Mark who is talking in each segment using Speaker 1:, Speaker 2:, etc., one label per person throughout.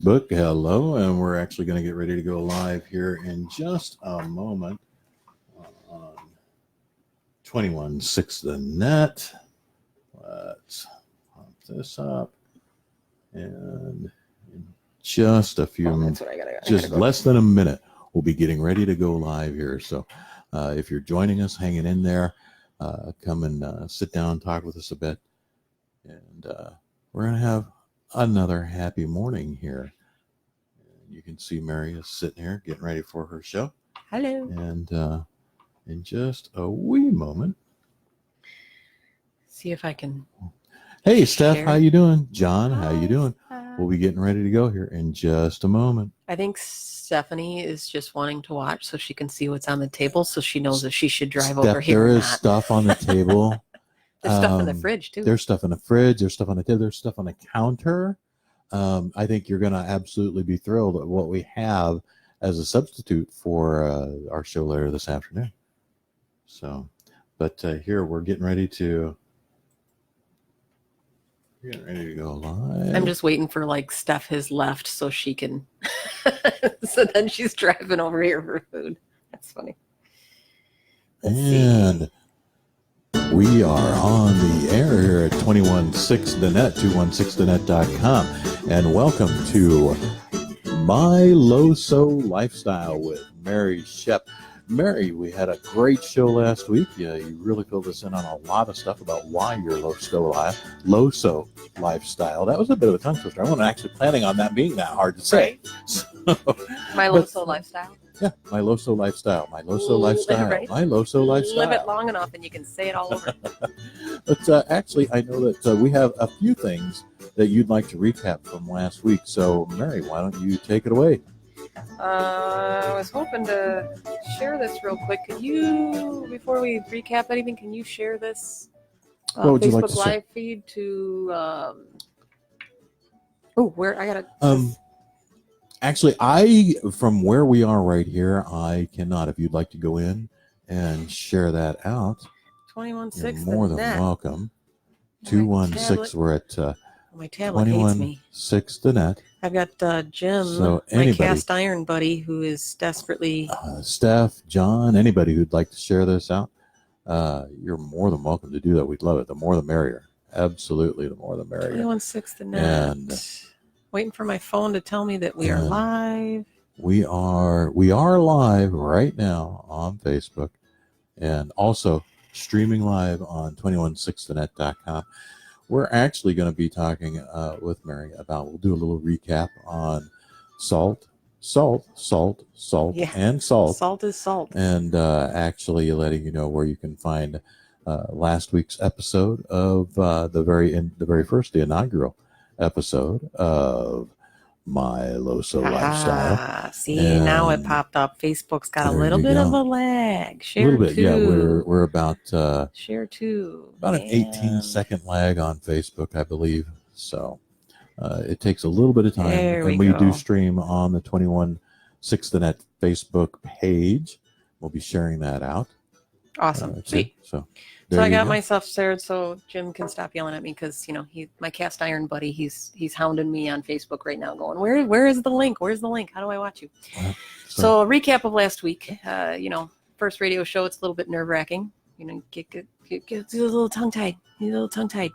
Speaker 1: Book, hello, and we're actually going to get ready to go live here in just a moment on 21.6 The Net. Let's pump this up, and in just a few minutes, just less than a minute, we'll be getting ready to go live here. So if you're joining us, hanging in there, come and sit down, talk with us a bit, and we're going to have another happy morning here. You can see Mary is sitting here getting ready for her show.
Speaker 2: Hello.
Speaker 1: And in just a wee moment.
Speaker 2: See if I can.
Speaker 1: Hey, Steph, how you doing? John,
Speaker 2: Hi,
Speaker 1: how you doing? We'll be getting ready to go here in just a moment.
Speaker 2: I think Stephanie is just wanting to watch so she can see what's on the table, so she knows if she should drive over here.
Speaker 1: There
Speaker 2: or
Speaker 1: is
Speaker 2: not.
Speaker 1: Stuff on the table.
Speaker 2: There's stuff in the fridge too.
Speaker 1: There's stuff in the fridge. There's stuff on the table. There's stuff on the counter. I think you're going to absolutely be thrilled at what we have as a substitute for our show later this afternoon. So, but here we're getting ready to go live.
Speaker 2: I'm just waiting for Steph has left so she can. So then she's driving over here for food. That's funny.
Speaker 1: And we are on the air here at 216 The Net, 216thenet.com. And welcome to My Loso Lifestyle with Mary Shep. Mary, we had a great show last week. You really filled us in on a lot of stuff about why you're Loso Lifestyle. That was a bit of a tongue twister. I wasn't actually planning on that being that hard to say.
Speaker 2: Right. My Loso Lifestyle.
Speaker 1: Yeah, My Loso Lifestyle. My Loso Lifestyle.
Speaker 2: Right.
Speaker 1: My Loso Lifestyle.
Speaker 2: Live it long enough and you can say it all over.
Speaker 1: But actually, I know that we have a few things that you'd like to recap from last week. So, Mary, why don't you take it away?
Speaker 2: I was hoping to share this real quick. Could you, before we recap anything, can you share this Facebook Live feed to? Where I gotta.
Speaker 1: Actually, from where we are right here, I cannot. If you'd like to go in and share that out,
Speaker 2: 21.6.
Speaker 1: You're more than welcome. 216. We're at
Speaker 2: my tablet hates me.
Speaker 1: 6 The Net.
Speaker 2: I've got Jim,
Speaker 1: so
Speaker 2: my cast iron buddy, who is desperately.
Speaker 1: Steph, John, anybody who'd like to share this out, you're more than welcome to do that. We'd love it. The more the merrier. Absolutely, the more the merrier.
Speaker 2: 21.6 The Net. And waiting for my phone to tell me that we are live.
Speaker 1: We are live right now on Facebook, and also streaming live on 216thenet.com. We're actually going to be talking with Mary about, we'll do a little recap on salt, and salt.
Speaker 2: Salt is salt.
Speaker 1: And actually letting you know where you can find last week's episode of the inaugural episode of My Loso Lifestyle.
Speaker 2: See, now it popped up. Facebook's got a little bit of a lag. Share
Speaker 1: a little bit,
Speaker 2: too.
Speaker 1: Yeah, we're about
Speaker 2: share too.
Speaker 1: About an 18-second lag on Facebook, I believe. So it takes a little bit of time, and we do stream on the 216 The Net Facebook page. We'll be sharing that out.
Speaker 2: Awesome. Sweet. So I got myself shared so Jim can stop yelling at me, because my cast iron buddy, he's hounding me on Facebook right now, going, where is the link? Where's the link? How do I watch you? So a recap of last week. First radio show, it's a little bit nerve-wracking. Get a little tongue-tied.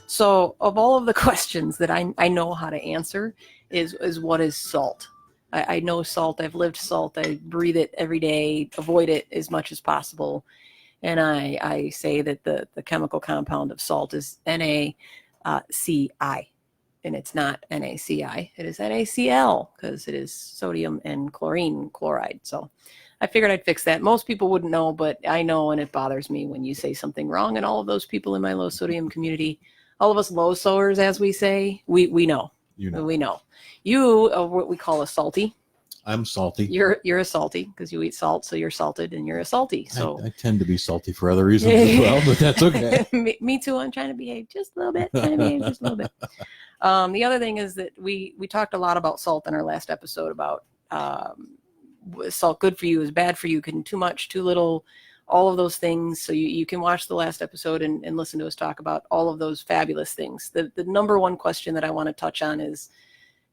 Speaker 2: So of all of the questions that I know how to answer is what is salt? I know salt. I've lived salt. I breathe it every day, avoid it as much as possible. And I say that the chemical compound of salt is NaCI. And it's not NaCI. It is NaCl, because it is sodium and chlorine chloride. So I figured I'd fix that. Most people wouldn't know, but I know, and it bothers me when you say something wrong. And all of those people in my low sodium community, all of us low sowers, as we say, we know. We know. You are what we call a salty.
Speaker 1: I'm salty.
Speaker 2: You're a salty because you eat salt, so you're salted, and you're a salty. So
Speaker 1: I tend to be salty for other reasons as well, but that's okay.
Speaker 2: me too. I'm trying to behave just a little bit. The other thing is that we talked a lot about salt in our last episode, about salt good for you, is bad for you, can too much, too little, all of those things. So you can watch the last episode and listen to us talk about all of those fabulous things. The number one question that I want to touch on is,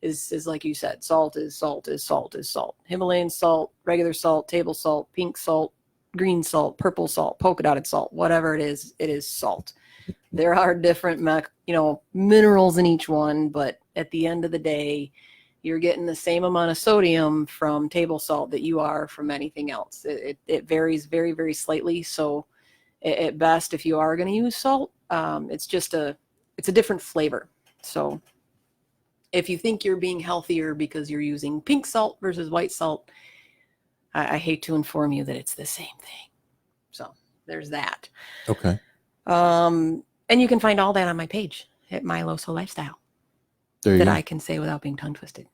Speaker 2: is like you said, salt is salt is salt is salt. Himalayan salt, regular salt, table salt, pink salt, green salt, purple salt, polka dotted salt, whatever it is salt. There are different, minerals in each one, but at the end of the day, you're getting the same amount of sodium from table salt that you are from anything else. It varies very, very slightly. So at best, if you are going to use salt, it's a different flavor. So if you think you're being healthier because you're using pink salt versus white salt, I hate to inform you that it's the same thing. So there's that.
Speaker 1: Okay.
Speaker 2: And you can find all that on my page at My Loso Lifestyle. I can say without being tongue twisted.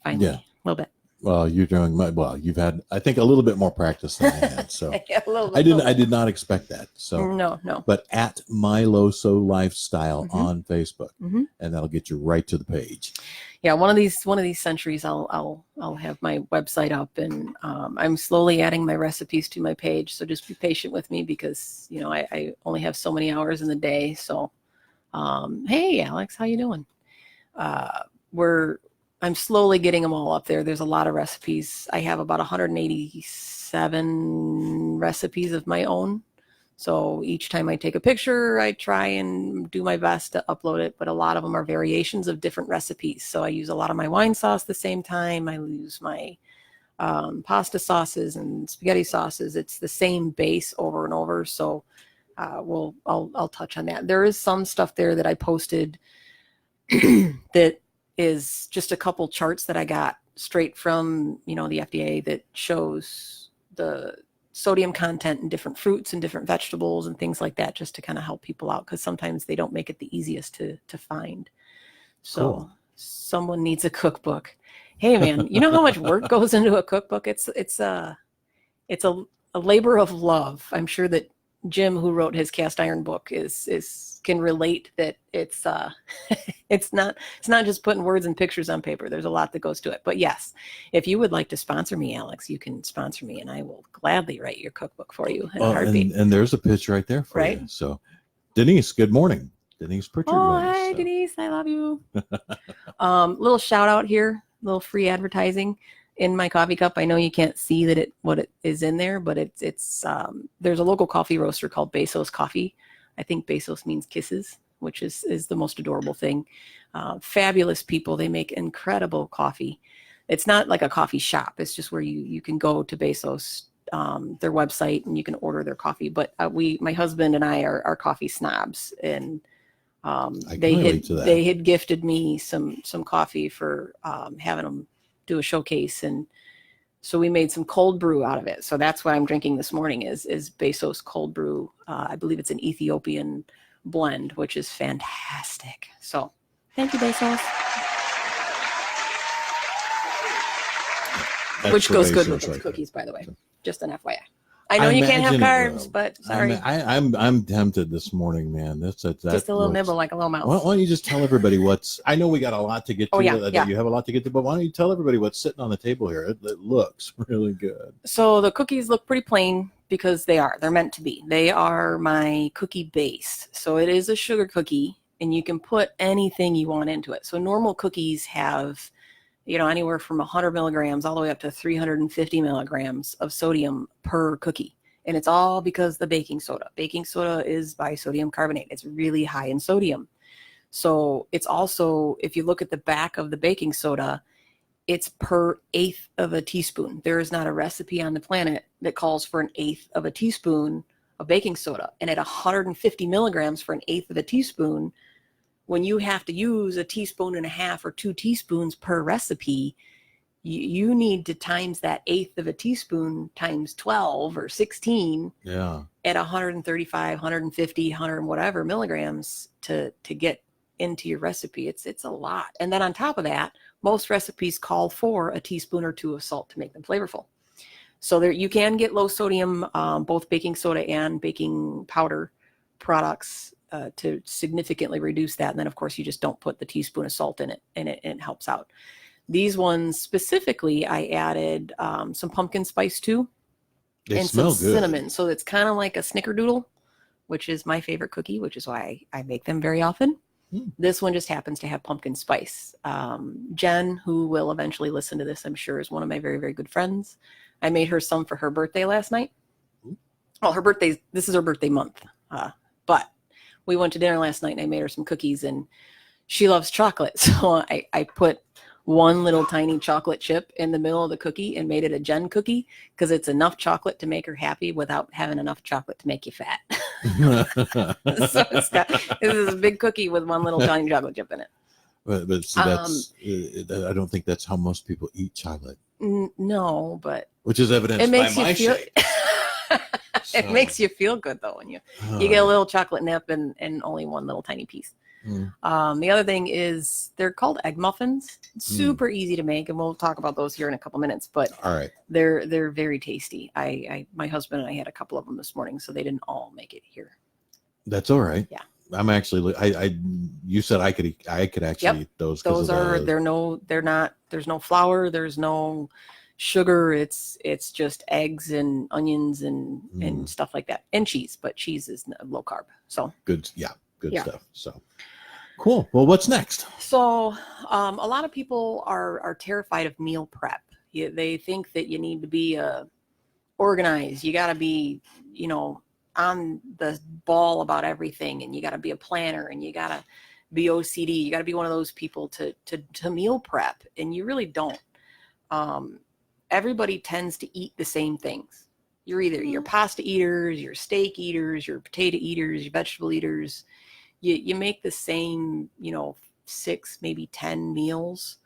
Speaker 2: Finally, a little bit.
Speaker 1: Well, you're doing you've had, I think, a little bit more practice than I had. So
Speaker 2: a little bit,
Speaker 1: I did not expect that. So
Speaker 2: no.
Speaker 1: But at My Loso Lifestyle on Facebook, and that'll get you right to the page.
Speaker 2: Yeah, one of these centuries, I'll have my website up, and I'm slowly adding my recipes to my page. So just be patient with me because I only have so many hours in the day. So, hey Alex, how you doing? I'm slowly getting them all up there. There's a lot of recipes. I have about 187 recipes of my own. So each time I take a picture, I try and do my best to upload it, but a lot of them are variations of different recipes. So I use a lot of my wine sauce the same time. I use my pasta sauces and spaghetti sauces. It's the same base over and over. So I'll touch on that. There is some stuff there that I posted that is just a couple charts that I got straight from, the FDA that shows the sodium content in different fruits and different vegetables and things like that, just to kind of help people out, because sometimes they don't make it the easiest to find. So Someone needs a cookbook. Hey man, you know how much work goes into a cookbook? It's a labor of love. I'm sure that Jim, who wrote his cast iron book, can relate that it's not just putting words and pictures on paper. There's a lot that goes to it. But yes, if you would like to sponsor me, Alex, you can sponsor me, and I will gladly write your cookbook for you in a heartbeat.
Speaker 1: And there's a pitch right there for you. So, Denise, good morning. Denise Pritchard.
Speaker 2: Oh, hi, Denise. I love you. Little shout out here, little free advertising. In my coffee cup, I know you can't see what it is in there, but it's there's a local coffee roaster called Bezos Coffee. I think Bezos means kisses, which is the most adorable thing. Fabulous people. They make incredible coffee. It's not like a coffee shop. It's just where you can go to Bezos, their website, and you can order their coffee. But my husband and I are coffee snobs, and they had gifted me some coffee for having them do a showcase, and so we made some cold brew out of it. So that's what I'm drinking this morning is Bezos cold brew. I believe it's an Ethiopian blend, which is fantastic. So thank you, Bezos. Which goes good with those cookies, by the way. Just an FYI. I know you can't have carbs, but sorry.
Speaker 1: I'm tempted this morning, man. That's just
Speaker 2: a little nibble, like a little mouse.
Speaker 1: Why don't you just tell everybody I know we got a lot to get to. You have a lot to get to, but why don't you tell everybody what's sitting on the table here? It looks really good.
Speaker 2: So the cookies look pretty plain because they're meant to be. They are my cookie base. So it is a sugar cookie, and you can put anything you want into it. So normal cookies have anywhere from 100 milligrams all the way up to 350 milligrams of sodium per cookie. And it's all because the baking soda. Baking soda is bisodium carbonate. It's really high in sodium. So it's also, if you look at the back of the baking soda, it's per eighth of a teaspoon. There is not a recipe on the planet that calls for an eighth of a teaspoon of baking soda. And at 150 milligrams for an eighth of a teaspoon, when you have to use a teaspoon and a half or 2 teaspoons per recipe, you need to times that eighth of a teaspoon times 12 or 16 at 135, 150, 100 whatever milligrams to get into your recipe. It's a lot. And then on top of that, most recipes call for a teaspoon or 2 of salt to make them flavorful. So there you can get low sodium, both baking soda and baking powder products to significantly reduce that. And then of course you just don't put the teaspoon of salt in it, and it helps out. These ones specifically, I added some pumpkin spice too, and some cinnamon. So it's kind of like a snickerdoodle, which is my favorite cookie, which is why I make them very often. This one just happens to have pumpkin spice. Jen, who will eventually listen to this, I'm sure, is one of my very, very good friends. I made her some for her birthday last night. Well, this is her birthday month. But we went to dinner last night and I made her some cookies, and she loves chocolate. So I put one little tiny chocolate chip in the middle of the cookie and made it a Jen cookie, because it's enough chocolate to make her happy without having enough chocolate to make you fat. So this is a big cookie with one little tiny chocolate chip in it.
Speaker 1: But see, I don't think that's how most people eat chocolate.
Speaker 2: No, but
Speaker 1: which is evidenced by my shake.
Speaker 2: It makes you feel good though when you get a little chocolate nip and only one little tiny piece. The other thing is they're called egg muffins. Super easy to make, and we'll talk about those here in a couple minutes. But
Speaker 1: all right,
Speaker 2: they're very tasty. My husband and I had a couple of them this morning, so they didn't all make it here.
Speaker 1: That's all right.
Speaker 2: Yeah,
Speaker 1: I'm actually. You said I could actually eat those.
Speaker 2: Those are they're not. There's no flour. There's no sugar. It's just eggs and onions and stuff like that, and cheese. But cheese is low carb. So
Speaker 1: good. Yeah. Good stuff. So cool. Well, what's next?
Speaker 2: So a lot of people are terrified of meal prep. They think that you need to be organized. You got to be, on the ball about everything, and you got to be a planner, and you got to be OCD. You got to be one of those people to meal prep, and you really don't. Everybody tends to eat the same things. You're either your pasta eaters, your steak eaters, your potato eaters, your vegetable eaters. You make the same, 6, maybe 10 meals,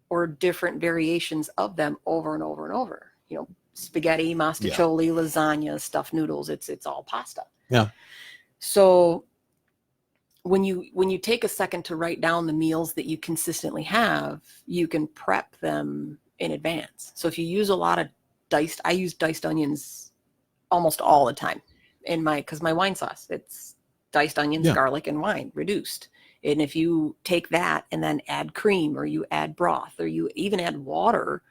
Speaker 2: or different variations of them over and over and over. Spaghetti, masticcioli, lasagna, stuffed noodles. It's all pasta.
Speaker 1: Yeah.
Speaker 2: So when you take a second to write down the meals that you consistently have, you can prep them in advance. So if you use a lot of I use diced onions almost all the time because my wine sauce, it's diced onions, garlic, and wine reduced. And if you take that and then add cream, or you add broth, or you even add water,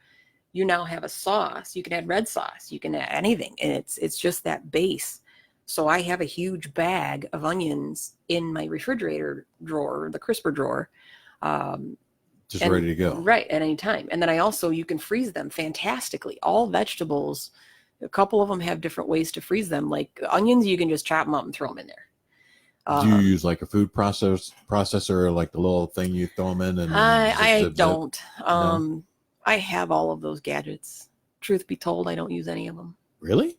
Speaker 2: you now have a sauce. You can add red sauce, you can add anything, and it's just that base. So I have a huge bag of onions in my refrigerator drawer, the crisper drawer,
Speaker 1: just ready to go.
Speaker 2: Right, at any time. And then you can freeze them fantastically. All vegetables, a couple of them have different ways to freeze them. Like onions, you can just chop them up and throw them in there.
Speaker 1: Do you use like a food processor, or like the little thing you throw them in? And
Speaker 2: I don't. No? I have all of those gadgets. Truth be told, I don't use any of them.
Speaker 1: Really?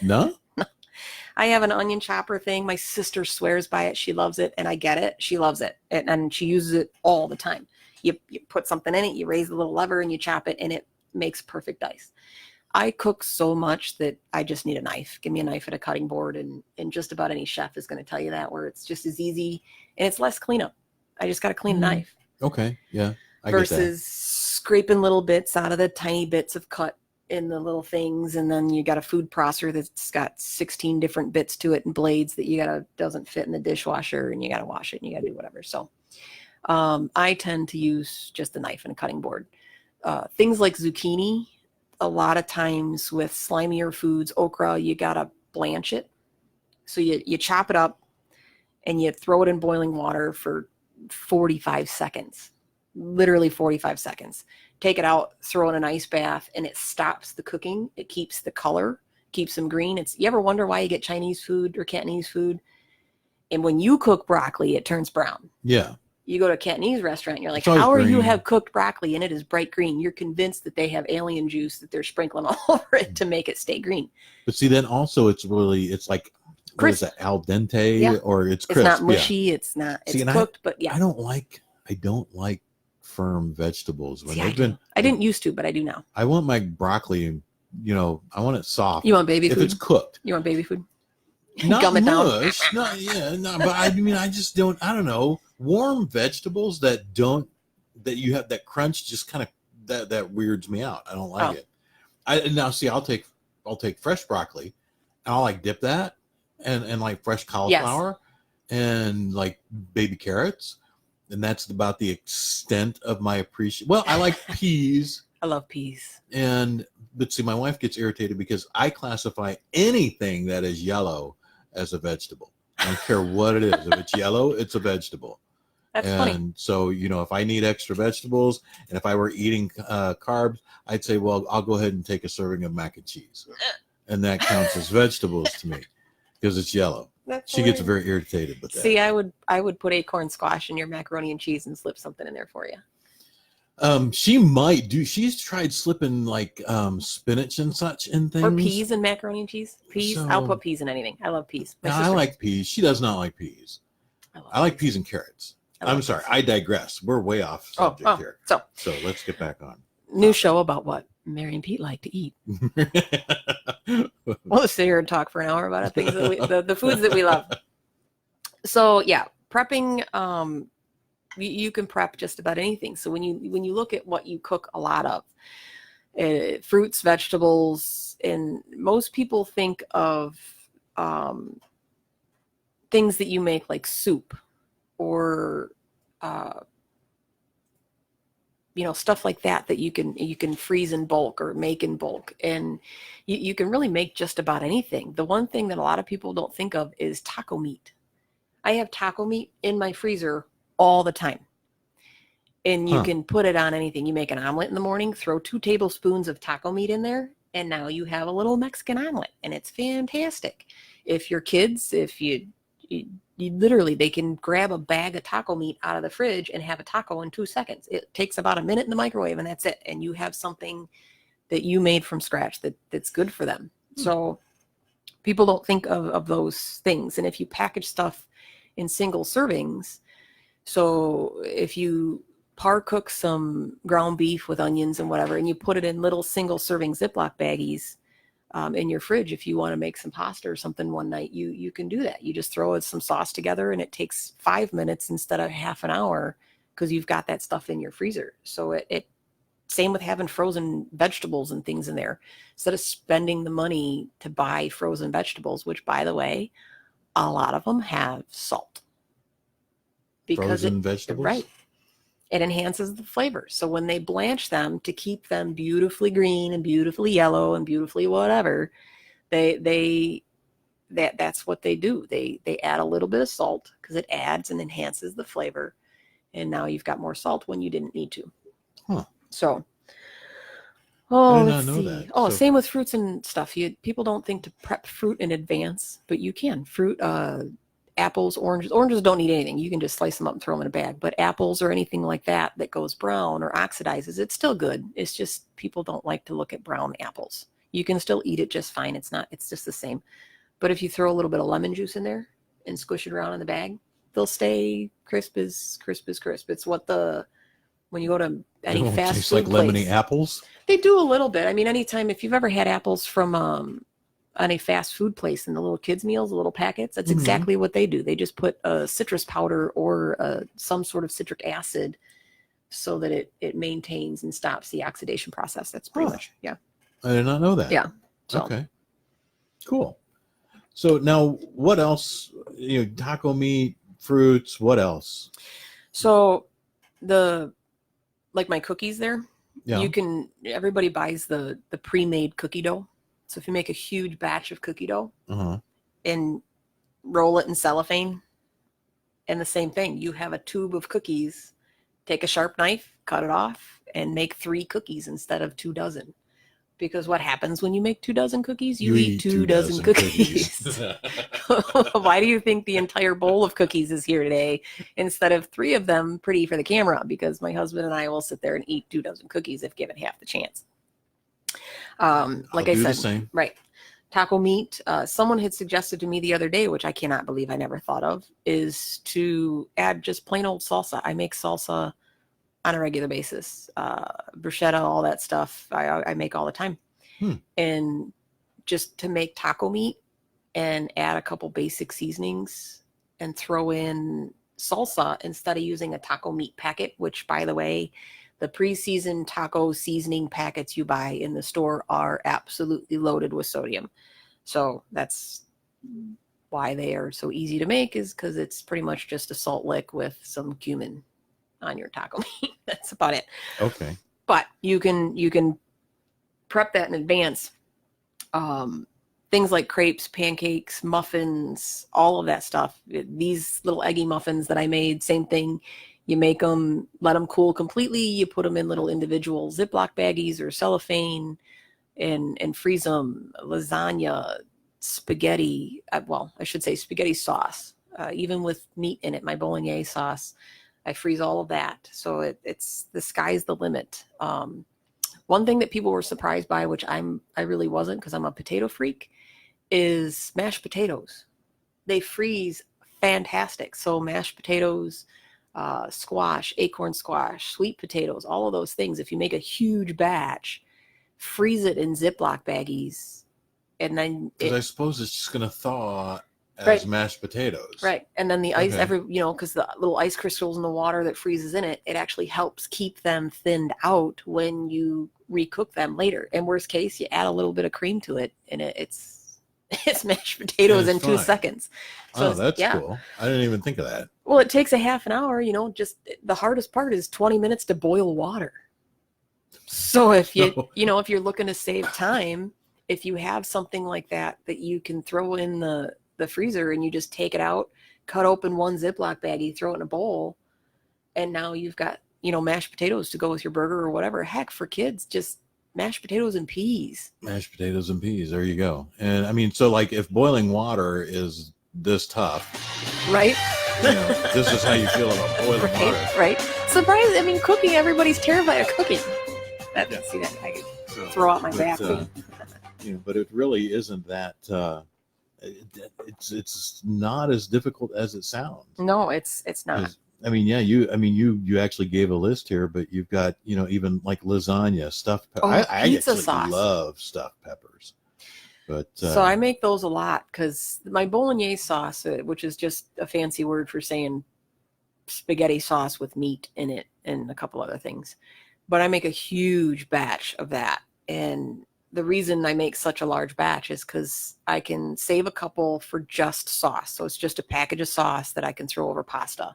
Speaker 1: No?
Speaker 2: I have an onion chopper thing. My sister swears by it. She loves it, and I get it. She loves it, and she uses it all the time. You put something in it, you raise the little lever, and you chop it, and it makes perfect dice. I cook so much that I just need a knife. Give me a knife and a cutting board, and just about any chef is going to tell you that, where it's just as easy and it's less cleanup. I just got to clean a knife.
Speaker 1: Okay, yeah.
Speaker 2: Versus scraping little bits out of the tiny bits of cut in the little things, and then you got a food processor that's got 16 different bits to it and blades that doesn't fit in the dishwasher, and you got to wash it and you got to do whatever. So I tend to use just a knife and a cutting board. Things like zucchini, a lot of times with slimier foods, okra, you got to blanch it. So you chop it up and you throw it in boiling water for 45 seconds, literally 45 seconds. Take it out, throw in an ice bath, and it stops the cooking. It keeps the color, keeps them green. You ever wonder why you get Chinese food or Cantonese food? And when you cook broccoli, it turns brown.
Speaker 1: Yeah.
Speaker 2: You go to a Cantonese restaurant, you're like, how are you have cooked broccoli and it is bright green? You're convinced that they have alien juice that they're sprinkling all over it to make it stay green.
Speaker 1: But see, then also it's like, what is that, al dente, or it's crisp.
Speaker 2: It's not mushy. It's not, it's cooked, but yeah.
Speaker 1: I don't like firm vegetables. When
Speaker 2: I didn't used to, but I do now.
Speaker 1: I want my broccoli, I want it soft.
Speaker 2: You want baby food?
Speaker 1: If it's cooked.
Speaker 2: You want baby food?
Speaker 1: Not
Speaker 2: Gum it
Speaker 1: mush.
Speaker 2: down.
Speaker 1: But I just don't, I don't know. Warm vegetables that you have that crunch just kind of that weirds me out. I don't like it. I'll take fresh broccoli and I'll like dip that and like fresh cauliflower and like baby carrots, and that's about the extent of my appreciation. Well, I like peas.
Speaker 2: I love peas.
Speaker 1: But see, my wife gets irritated because I classify anything that is yellow as a vegetable. I don't care what it is. If it's yellow, it's a vegetable.
Speaker 2: That's
Speaker 1: and
Speaker 2: funny.
Speaker 1: so, if I need extra vegetables and if I were eating carbs, I'd say, well, I'll go ahead and take a serving of mac and cheese. And that counts as vegetables to me because it's yellow. She gets very irritated with that.
Speaker 2: See, I would put acorn squash in your macaroni and cheese and slip something in there for you.
Speaker 1: She might do. She's tried slipping like spinach and such in things.
Speaker 2: Or peas and macaroni and cheese. Peas. I'll put peas in anything. I love peas.
Speaker 1: I like peas. She does not like peas. I like peas and carrots. I'm sorry. I digress. We're way off subject here. So let's get back on.
Speaker 2: New show about what Mary and Pete like to eat. We'll sit here and talk for an hour about things that the foods that we love. So yeah, prepping. You can prep just about anything. So when you look at what you cook a lot of, fruits, vegetables, and most people think of things that you make like soup or stuff like that you can freeze in bulk or make in bulk, and you can really make just about anything. The one thing that a lot of people don't think of is taco meat. I have taco meat in my freezer all the time. And you can put it on anything. You make an omelet in the morning, throw 2 tablespoons of taco meat in there, and now you have a little Mexican omelet, and it's fantastic. If your kids, you literally, they can grab a bag of taco meat out of the fridge and have a taco in 2 seconds. It takes about a minute in the microwave, and that's it. And you have something that you made from scratch that's good for them. So people don't think of those things. And if you package stuff in single servings, so if you par cook some ground beef with onions and whatever, and you put it in little single serving Ziploc baggies in your fridge, if you want to make some pasta or something one night, you can do that. You just throw some sauce together, and it takes 5 minutes instead of half an hour because you've got that stuff in your freezer. So it same with having frozen vegetables and things in there. Instead of spending the money to buy frozen vegetables, which, by the way, a lot of them have salt. Because
Speaker 1: frozen vegetables?
Speaker 2: Right. It enhances the flavor. So when they blanch them to keep them beautifully green and beautifully yellow and beautifully whatever, that's what they do. They add a little bit of salt because it adds and enhances the flavor. And now you've got more salt when you didn't need to.
Speaker 1: Huh.
Speaker 2: So,
Speaker 1: I did not know that.
Speaker 2: Oh, same with fruits and stuff. People don't think to prep fruit in advance, but you can. Fruit, apples, oranges. Oranges don't need anything. You can just slice them up and throw them in a bag. But apples or anything like that goes brown or oxidizes, it's still good. It's just people don't like to look at brown apples. You can still eat it just fine. It's just the same. But if you throw a little bit of lemon juice in there and squish it around in the bag, they'll stay crisp as crisp. It's what when you go to any fast food
Speaker 1: like
Speaker 2: place,
Speaker 1: lemony apples?
Speaker 2: They do a little bit. I mean, anytime, if you've ever had apples from on a fast food place in the little kids meals, the little packets, that's exactly what they do. They just put a citrus powder or some sort of citric acid so that it maintains and stops the oxidation process. That's pretty much, yeah.
Speaker 1: I did not know that.
Speaker 2: Yeah. So.
Speaker 1: Okay. Cool. So now what else, taco meat, fruits, what else?
Speaker 2: So like my cookies there,
Speaker 1: yeah.
Speaker 2: Everybody buys the pre-made cookie dough. So if you make a huge batch of cookie dough and roll it in cellophane, and the same thing, you have a tube of cookies, take a sharp knife, cut it off, and make 3 cookies instead of 2 dozen. Because what happens when you make 2 dozen cookies? You eat 2 dozen cookies. Why do you think the entire bowl of cookies is here today instead of 3 of them pretty for the camera? Because my husband and I will sit there and eat 2 dozen cookies if given half the chance. Like I said,
Speaker 1: the same.
Speaker 2: Right. Taco meat. Someone had suggested to me the other day, which I cannot believe I never thought of, is to add just plain old salsa. I make salsa on a regular basis. Bruschetta, all that stuff I make all the time. And just to make taco meat and add a couple basic seasonings and throw in salsa instead of using a taco meat packet, which, by the way, the pre-seasoned taco seasoning packets you buy in the store are absolutely loaded with sodium. So that's why they are so easy to make, is because it's pretty much just a salt lick with some cumin on your taco meat. That's about it.
Speaker 1: Okay.
Speaker 2: But you can prep that in advance. things like crepes, pancakes, muffins, all of that stuff. These little eggy muffins that I made, same thing. You make them, let them cool completely. You put them in little individual Ziploc baggies or cellophane and freeze them. Lasagna, spaghetti, well, I should say spaghetti sauce, even with meat in it, my bolognese sauce. I freeze all of that. So it's the sky's the limit. One thing that people were surprised by, which I really wasn't because I'm a potato freak, is mashed potatoes. They freeze fantastic. So mashed potatoes, squash, acorn squash, sweet potatoes, all of those things. If you make a huge batch, freeze it in Ziploc baggies, and then
Speaker 1: I suppose it's just going to thaw as mashed potatoes.
Speaker 2: Right. And then the ice, because the little ice crystals in the water that freezes in it, it actually helps keep them thinned out when you recook them later. And worst case, you add a little bit of cream to it, and it's mashed potatoes in 2 seconds. So
Speaker 1: that's cool. I didn't even think of that.
Speaker 2: Well, it takes a half an hour, just the hardest part is 20 minutes to boil water. So if if you're looking to save time, if you have something like that you can throw in the freezer and you just take it out, cut open one Ziploc baggie, throw it in a bowl, and now you've got, mashed potatoes to go with your burger or whatever. Heck, for kids, just mashed potatoes and peas.
Speaker 1: Mashed potatoes and peas. There you go. And I mean, so like if boiling water is this tough,
Speaker 2: right?
Speaker 1: This is how you feel about boiling water.
Speaker 2: Right. Surprise. I mean, cooking, everybody's terrified of cooking. See that I could throw out my back.
Speaker 1: But it really isn't that it's not as difficult as it sounds.
Speaker 2: No, it's not.
Speaker 1: I mean, you actually gave a list here, but you've got, even like lasagna, stuffed peppers. I actually
Speaker 2: sauce.
Speaker 1: love stuffed peppers. But
Speaker 2: so I make those a lot because my bolognese sauce, which is just a fancy word for saying spaghetti sauce with meat in it and a couple other things. But I make a huge batch of that. And the reason I make such a large batch is because I can save a couple for just sauce. So it's just a package of sauce that I can throw over pasta.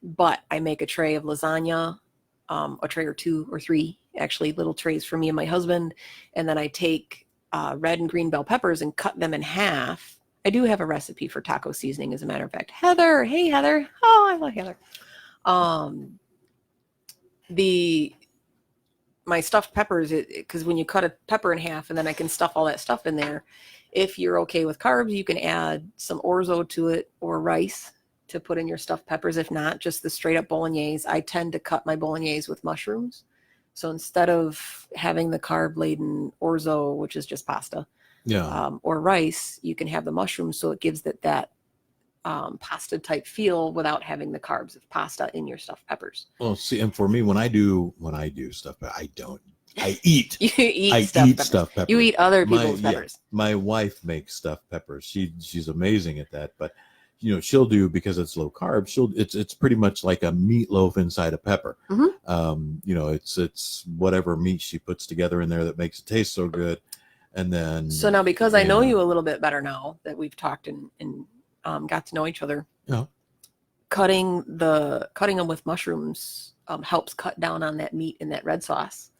Speaker 2: But I make a tray of lasagna, a tray or 2 or 3, actually, little trays for me and my husband. And then I take red and green bell peppers and cut them in half. I do have a recipe for taco seasoning, as a matter of fact. Heather. Hey, Heather. Oh, I love Heather. My stuffed peppers, because when you cut a pepper in half and then I can stuff all that stuff in there, if you're okay with carbs, you can add some orzo to it or rice to put in your stuffed peppers. If not, just the straight up bolognese. I tend to cut my bolognese with mushrooms. So instead of having the carb laden orzo, which is just pasta, or rice, you can have the mushrooms. So it gives that pasta type feel without having the carbs of pasta in your stuffed peppers.
Speaker 1: Well, see, and for me, when I do stuff, I eat.
Speaker 2: You eat
Speaker 1: I
Speaker 2: stuffed
Speaker 1: eat
Speaker 2: peppers.
Speaker 1: stuffed peppers.
Speaker 2: You eat other people's peppers.
Speaker 1: My wife makes stuffed peppers. She's amazing at that. But she'll do, because it's low carb. It's pretty much like a meatloaf inside a pepper.
Speaker 2: Mm-hmm.
Speaker 1: It's whatever meat she puts together in there that makes it tast so good. And then
Speaker 2: so now, because I know you a little bit better now that we've talked and got to know each other, cutting them with mushrooms helps cut down on that meat in that red sauce,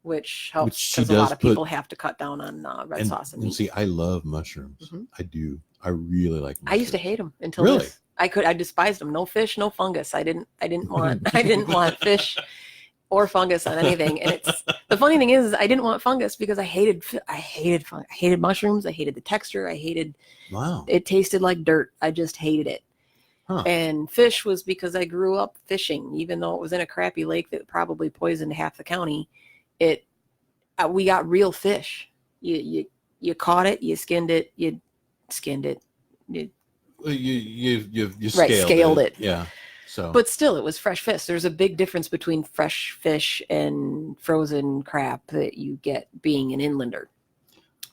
Speaker 2: which helps because a lot of people have to cut down on red sauce and meat.
Speaker 1: See, I love mushrooms. Mm-hmm. I do. I really like mushrooms.
Speaker 2: I used to hate them until I despised them. No fish, no fungus. I didn't want fish or fungus on anything. And the funny thing is I didn't want fungus because I hated mushrooms. I hated the texture. It tasted like dirt. I just hated it. Huh. And fish was because I grew up fishing, even though it was in a crappy lake that probably poisoned half the county. We got real fish. You caught it, you skinned it, you scaled it.
Speaker 1: Yeah. So,
Speaker 2: but still, it was fresh fish. There's a big difference between fresh fish and frozen crap that you get being an inlander.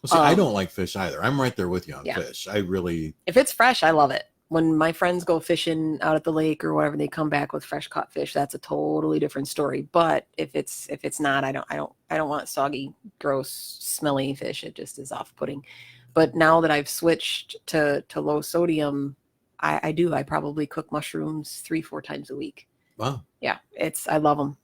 Speaker 1: Well, see, I don't like fish either. I'm right there with you on fish. If
Speaker 2: it's fresh, I love it. When my friends go fishing out at the lake or whatever, they come back with fresh caught fish. That's a totally different story. But if it's not, I don't want soggy, gross, smelly fish. It just is off-putting. But now that I've switched to low sodium, I probably cook mushrooms 3-4 times a week.
Speaker 1: Wow.
Speaker 2: Yeah, I love them.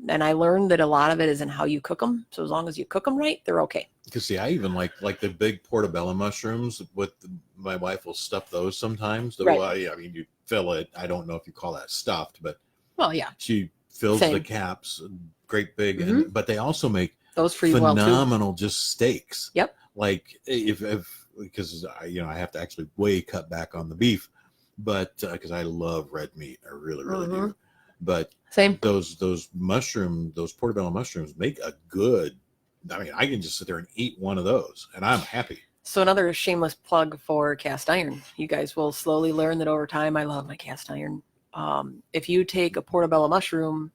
Speaker 2: And I learned that a lot of it is in how you cook them. So as long as you cook them right, they're okay.
Speaker 1: Because see, I even like the big portobello mushrooms. My wife will stuff those sometimes.
Speaker 2: Right.
Speaker 1: I mean, you fill it. I don't know if you call that stuffed, but
Speaker 2: well, yeah,
Speaker 1: she fills the caps, great big, but they also make
Speaker 2: those freeze
Speaker 1: phenomenal
Speaker 2: well too.
Speaker 1: just steaks.
Speaker 2: Yep.
Speaker 1: Like if because I have to actually way cut back on the beef, but because I love red meat, I really do. But
Speaker 2: same.
Speaker 1: Those portobello mushrooms make a good. I mean, I can just sit there and eat one of those, and I'm happy.
Speaker 2: So another shameless plug for cast iron. You guys will slowly learn that over time. I love my cast iron. If you take a portobello mushroom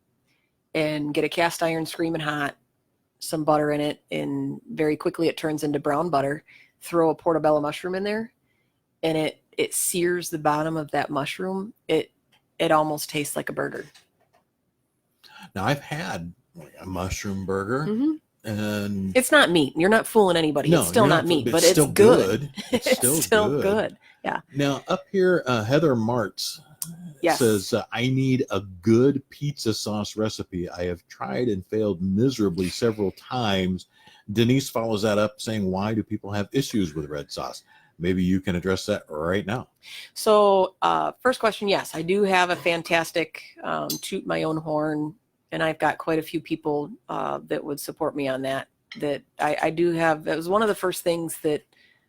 Speaker 2: and get a cast iron screaming hot, some butter in it, and very quickly it turns into brown butter, throw a portobello mushroom in there, and it sears the bottom of that mushroom. It almost tastes like a burger.
Speaker 1: Now I've had a mushroom burger. And
Speaker 2: it's not meat. You're not fooling anybody. No, it's still not meat, but it's good.
Speaker 1: It's still good.
Speaker 2: Yeah.
Speaker 1: Now up here, Heather Martz says, I need a good pizza sauce recipe. I have tried and failed miserably several times. Denise follows that up saying, why do people have issues with red sauce? Maybe you can address that right now.
Speaker 2: So first question, yes, I do have a fantastic toot my own horn. And I've got quite a few people that would support me on that. That I do have. That was one of the first things that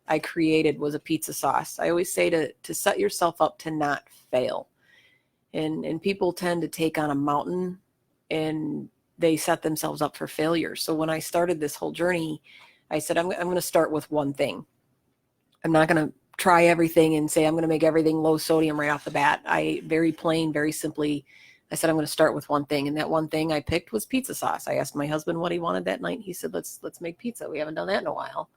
Speaker 2: I created was a pizza sauce. I always say to set yourself up to not fail. And people tend to take on a mountain and they set themselves up for failure. So when I started this whole journey, I said, I'm going to start with one thing. I'm not going to try everything and say I'm going to make everything low sodium right off the bat. Very plain, very simply, I said, I'm going to start with one thing. And that one thing I picked was pizza sauce. I asked my husband what he wanted that night. He said, let's make pizza. We haven't done that in a while.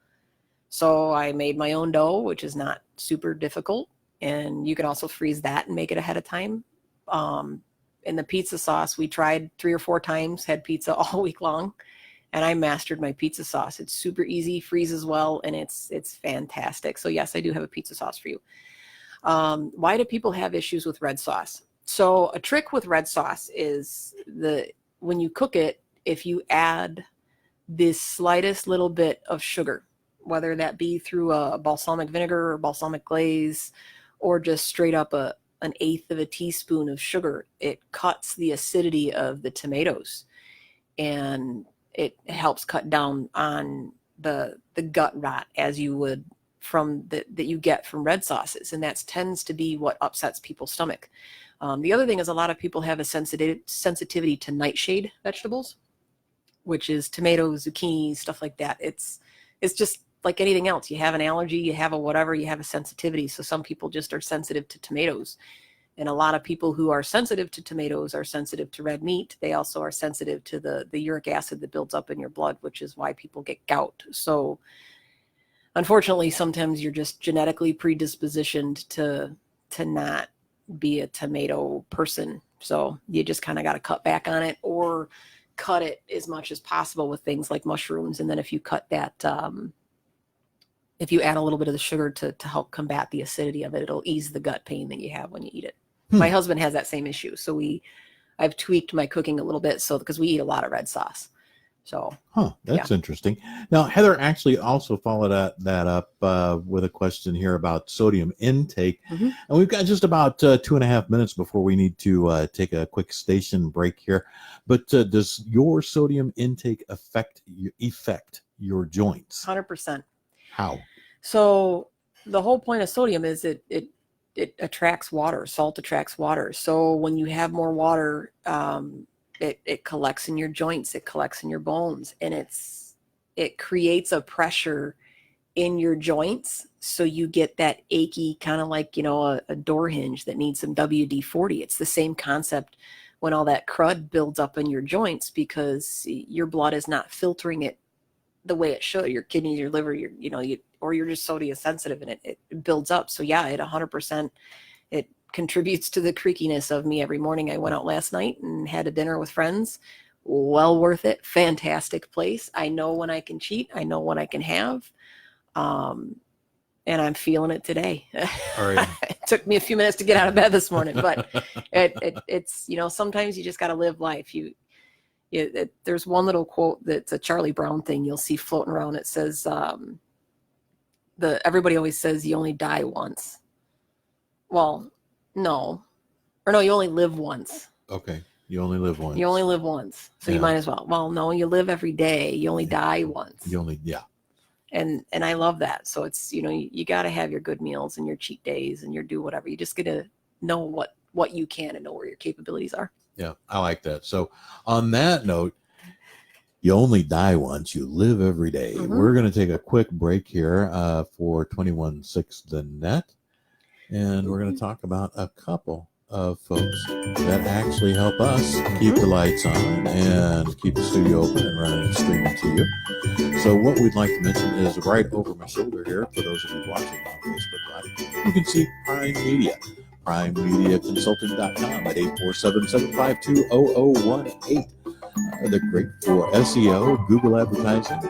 Speaker 2: So I made my own dough, which is not super difficult. And you can also freeze that and make it ahead of time. In the pizza sauce, we tried 3 or 4 times, had pizza all week long. And I mastered my pizza sauce. It's super easy, freezes well, and it's fantastic. So yes, I do have a pizza sauce for you. Why do people have issues with red sauce? So a trick with red sauce is when you cook it, if you add the slightest little bit of sugar, whether that be through a balsamic vinegar or balsamic glaze, or just straight up an 1/8 of a teaspoon of sugar, it cuts the acidity of the tomatoes, and it helps cut down on the gut rot as you would from that you get from red sauces, and that tends to be what upsets people's stomach. The other thing is a lot of people have a sensitivity to nightshade vegetables, which is tomatoes, zucchini, stuff like that. It's just like anything else. You have an allergy, you have a whatever, you have a sensitivity. So some people just are sensitive to tomatoes. And a lot of people who are sensitive to tomatoes are sensitive to red meat. They also are sensitive to the uric acid that builds up in your blood, which is why people get gout. So unfortunately, sometimes you're just genetically predispositioned to not be a tomato person. So you just kind of got to cut back on it, or cut it as much as possible with things like mushrooms. And then if you cut that, if you add a little bit of the sugar to help combat the acidity of it, it'll ease the gut pain that you have when you eat it. My husband has that same issue. So I've tweaked my cooking a little bit because we eat a lot of red sauce. So,
Speaker 1: that's interesting. Now, Heather actually also followed that up with a question here about sodium intake. And we've got just about 2.5 minutes before we need to take a quick station break here. But does your sodium intake affect your joints?
Speaker 2: 100%.
Speaker 1: How?
Speaker 2: So the whole point of sodium is it attracts water. Salt attracts water. So when you have more water, it collects in your joints, it collects in your bones, and it creates a pressure in your joints. So you get that achy, kind of like, a door hinge that needs some WD-40. It's the same concept when all that crud builds up in your joints because your blood is not filtering it the way it should. Your kidneys, your liver, or you're just sodium sensitive, and it builds up. So yeah, it 100%, it contributes to the creakiness of me every morning. I went out last night and had a dinner with friends. Well worth it. Fantastic place. I know when I can cheat. I know when I can have. and I'm feeling it today.
Speaker 1: All right.
Speaker 2: It took me a few minutes to get out of bed this morning, but it's, you know, sometimes you just got to live life. There's one little quote that's a Charlie Brown thing you'll see floating around. It says, everybody always says you only die once. Well, no, you only live once.
Speaker 1: Okay. You only live once.
Speaker 2: You only live once. So you might as well. Well, no, you live every day. You only die once. And I love that. So it's, you know, you got to have your good meals and your cheat days and your do whatever. You just got to know what you can and know where your capabilities are.
Speaker 1: Yeah, I like that. So on that note, you only die once, you live every day.
Speaker 2: Mm-hmm.
Speaker 1: We're going to take a quick break here for 216 The Net. And we're going to talk about a couple of folks that actually help us keep the lights on and keep the studio open and running and streaming to you. So what we'd like to mention is right over my shoulder here, for those of you watching on Facebook Live, you can see Prime Media. PrimeMediaConsulting.com at 847-752-0018. They're great for SEO, Google advertising,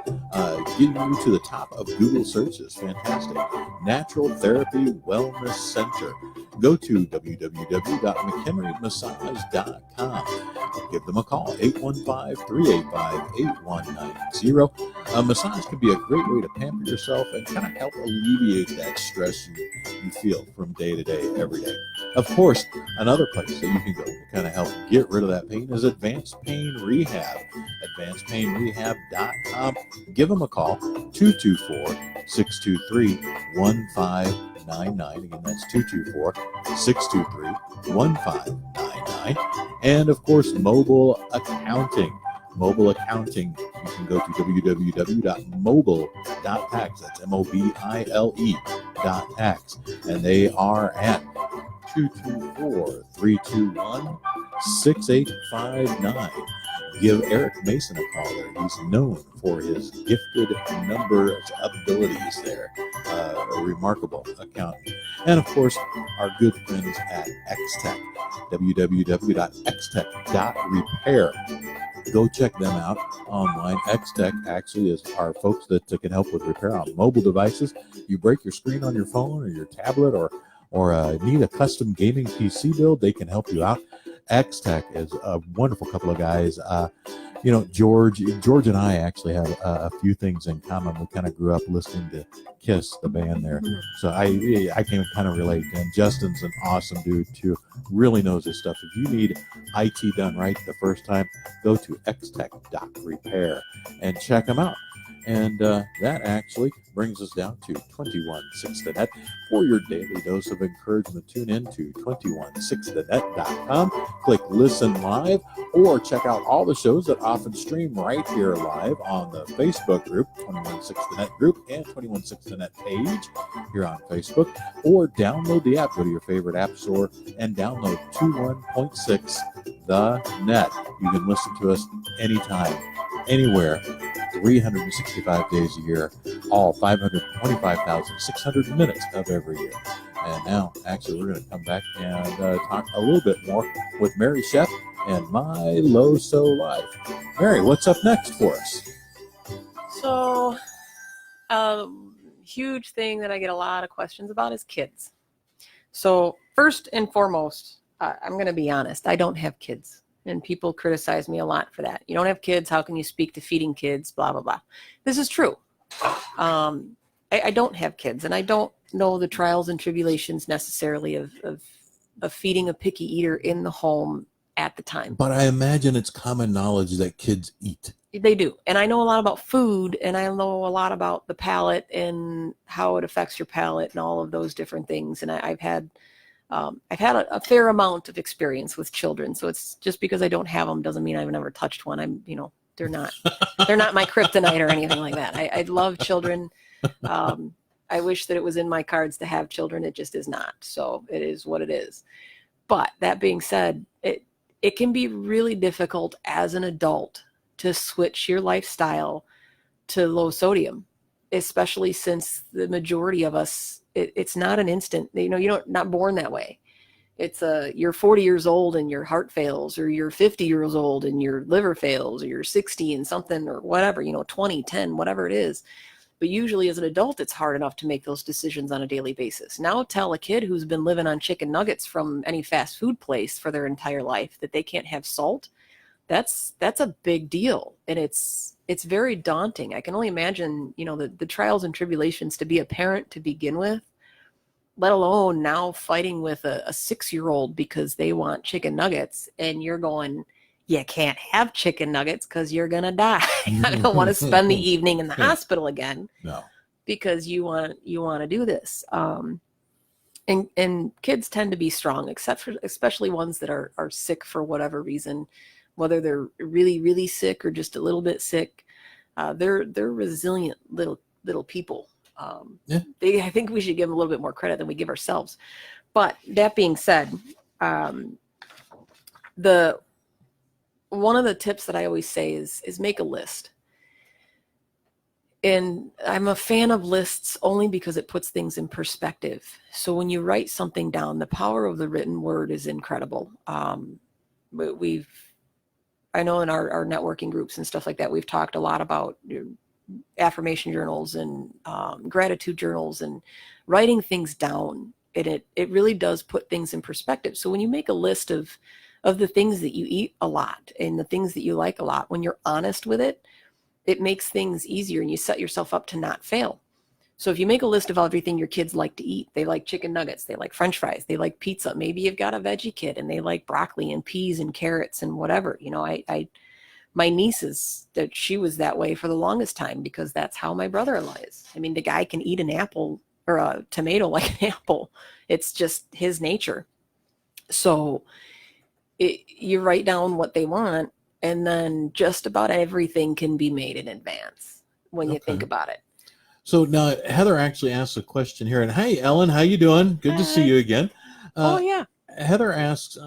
Speaker 1: getting you to the top of Google searches. Fantastic. Natural Therapy Wellness Center. Go to www.mchenrymassage.com. Give them a call, 815-385-8190. A massage can be a great way to pamper yourself and kind of help alleviate that stress you feel from day to day, every day. Of course, another place that you can go to kind of help get rid of that pain is Advanced Pain Rehab. AdvancedPainRehab.com. Give them a call, 224-623-1599. Again, that's 224-623-1599. And of course, Mobile Accounting. Mobile Accounting, you can go to www.mobile.tax. That's MOBILE.tax. And they are at 224-321-6859. Give Eric Mason a call there. He's known for his gifted numbers abilities there. A remarkable accountant. And of course, our good friends at X-Tech, www.xtech.repair. Go check them out online. X-Tech actually is our folks that can help with repair on mobile devices. You break your screen on your phone or your tablet or need a custom gaming PC build, they can help you out. X-Tech is a wonderful couple of guys. You know, George and I actually have a few things in common. We kind of grew up listening to Kiss, the band there. So I can kind of relate. And Justin's an awesome dude too. Really knows his stuff. If you need IT done right the first time, go to xtech.repair and check them out. And that actually brings us down to 216 The Net. For your daily dose of encouragement, tune in to 216thenet.com. Click Listen Live or check out all the shows that often stream right here live on the Facebook group, 216 The Net group, and 216 The Net page here on Facebook. Or download the app. Go to your favorite app store and download 21.6 The Net. You can listen to us anytime, anywhere, 365 days a year, all 525,600 minutes of every year. And now, actually, we're going to come back and talk a little bit more with Mary Sheff and My Low-So Life. Mary, what's up next for us?
Speaker 2: So, huge thing that I get a lot of questions about is kids. So, first and foremost, I'm going to be honest, I don't have kids. And people criticize me a lot for that. You don't have kids. How can you speak to feeding kids? Blah, blah, blah. This is true. I don't have kids, and I don't know the trials and tribulations necessarily of feeding a picky eater in the home at the time.
Speaker 1: But I imagine it's common knowledge that kids eat.
Speaker 2: They do. And I know a lot about food, and I know a lot about the palate and how it affects your palate and all of those different things. And I've had a fair amount of experience with children. So it's just because I don't have them doesn't mean I've never touched one. They're not my kryptonite or anything like that. I love children. I wish that it was in my cards to have children. It just is not. So it is what it is. But that being said, it can be really difficult as an adult to switch your lifestyle to low sodium, especially since the majority of us, it's not an instant. You're not born that way. It's you're 40 years old and your heart fails, or you're 50 years old and your liver fails, or you're 60 and something, or whatever, 20, 10, whatever it is. But usually as an adult, it's hard enough to make those decisions on a daily basis. Now tell a kid who's been living on chicken nuggets from any fast food place for their entire life that they can't have salt. That's a big deal. And it's very daunting. I can only imagine, the trials and tribulations to be a parent to begin with, let alone now fighting with a 6-year-old because they want chicken nuggets, and you're going, you can't have chicken nuggets because you're going to die. I don't want to spend the evening in the hospital again.
Speaker 1: No.
Speaker 2: Because you want to do this. And kids tend to be strong, especially ones that are sick for whatever reason, whether they're really, really sick or just a little bit sick. They're resilient little people. I think we should give them a little bit more credit than we give ourselves. But that being said, one of the tips that I always say is make a list. And I'm a fan of lists only because it puts things in perspective. So when you write something down, the power of the written word is incredible. But I know in our networking groups and stuff like that, we've talked a lot about affirmation journals and gratitude journals and writing things down. It really does put things in perspective. So when you make a list of the things that you eat a lot and the things that you like a lot, when you're honest with it, it makes things easier and you set yourself up to not fail. So if you make a list of everything your kids like to eat, they like chicken nuggets, they like French fries, they like pizza. Maybe you've got a veggie kid and they like broccoli and peas and carrots and whatever. My niece she was that way for the longest time because that's how my brother-in-law is. I mean, the guy can eat an apple or a tomato like an apple. It's just his nature. So you write down what they want, and then just about everything can be made in advance when you think about it.
Speaker 1: So now Heather actually asked a question here. And hey, Ellen, how you doing? Good to see you again.
Speaker 2: Yeah.
Speaker 1: Heather asks,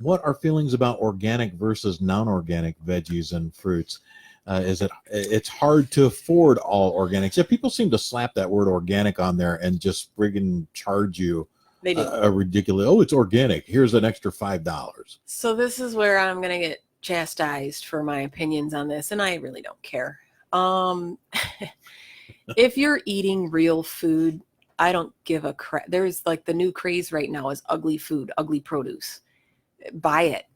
Speaker 1: what are feelings about organic versus non-organic veggies and fruits? It's hard to afford all organics. Yeah, people seem to slap that word organic on there and just friggin' charge you a ridiculous, it's organic. Here's an extra $5.
Speaker 2: So this is where I'm going to get chastised for my opinions on this, and I really don't care. If you're eating real food, I don't give a crap. There's like the new craze right now is ugly food, ugly produce. Buy it.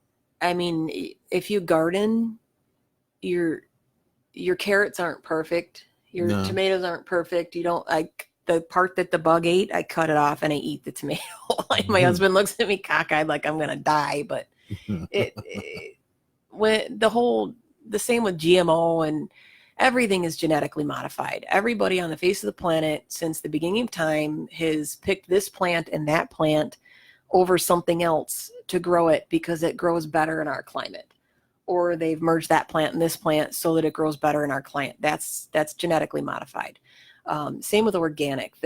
Speaker 2: I mean, if you garden, your carrots aren't perfect. Your tomatoes aren't perfect. You don't like the part that the bug ate. I cut it off and I eat the tomato. Like my husband looks at me cockeyed like I'm gonna die. But when the same with GMO and everything is genetically modified. Everybody on the face of the planet since the beginning of time has picked this plant and that plant over something else to grow it because it grows better in our climate. Or they've merged that plant and this plant so that it grows better in our climate. That's genetically modified. Same with organic.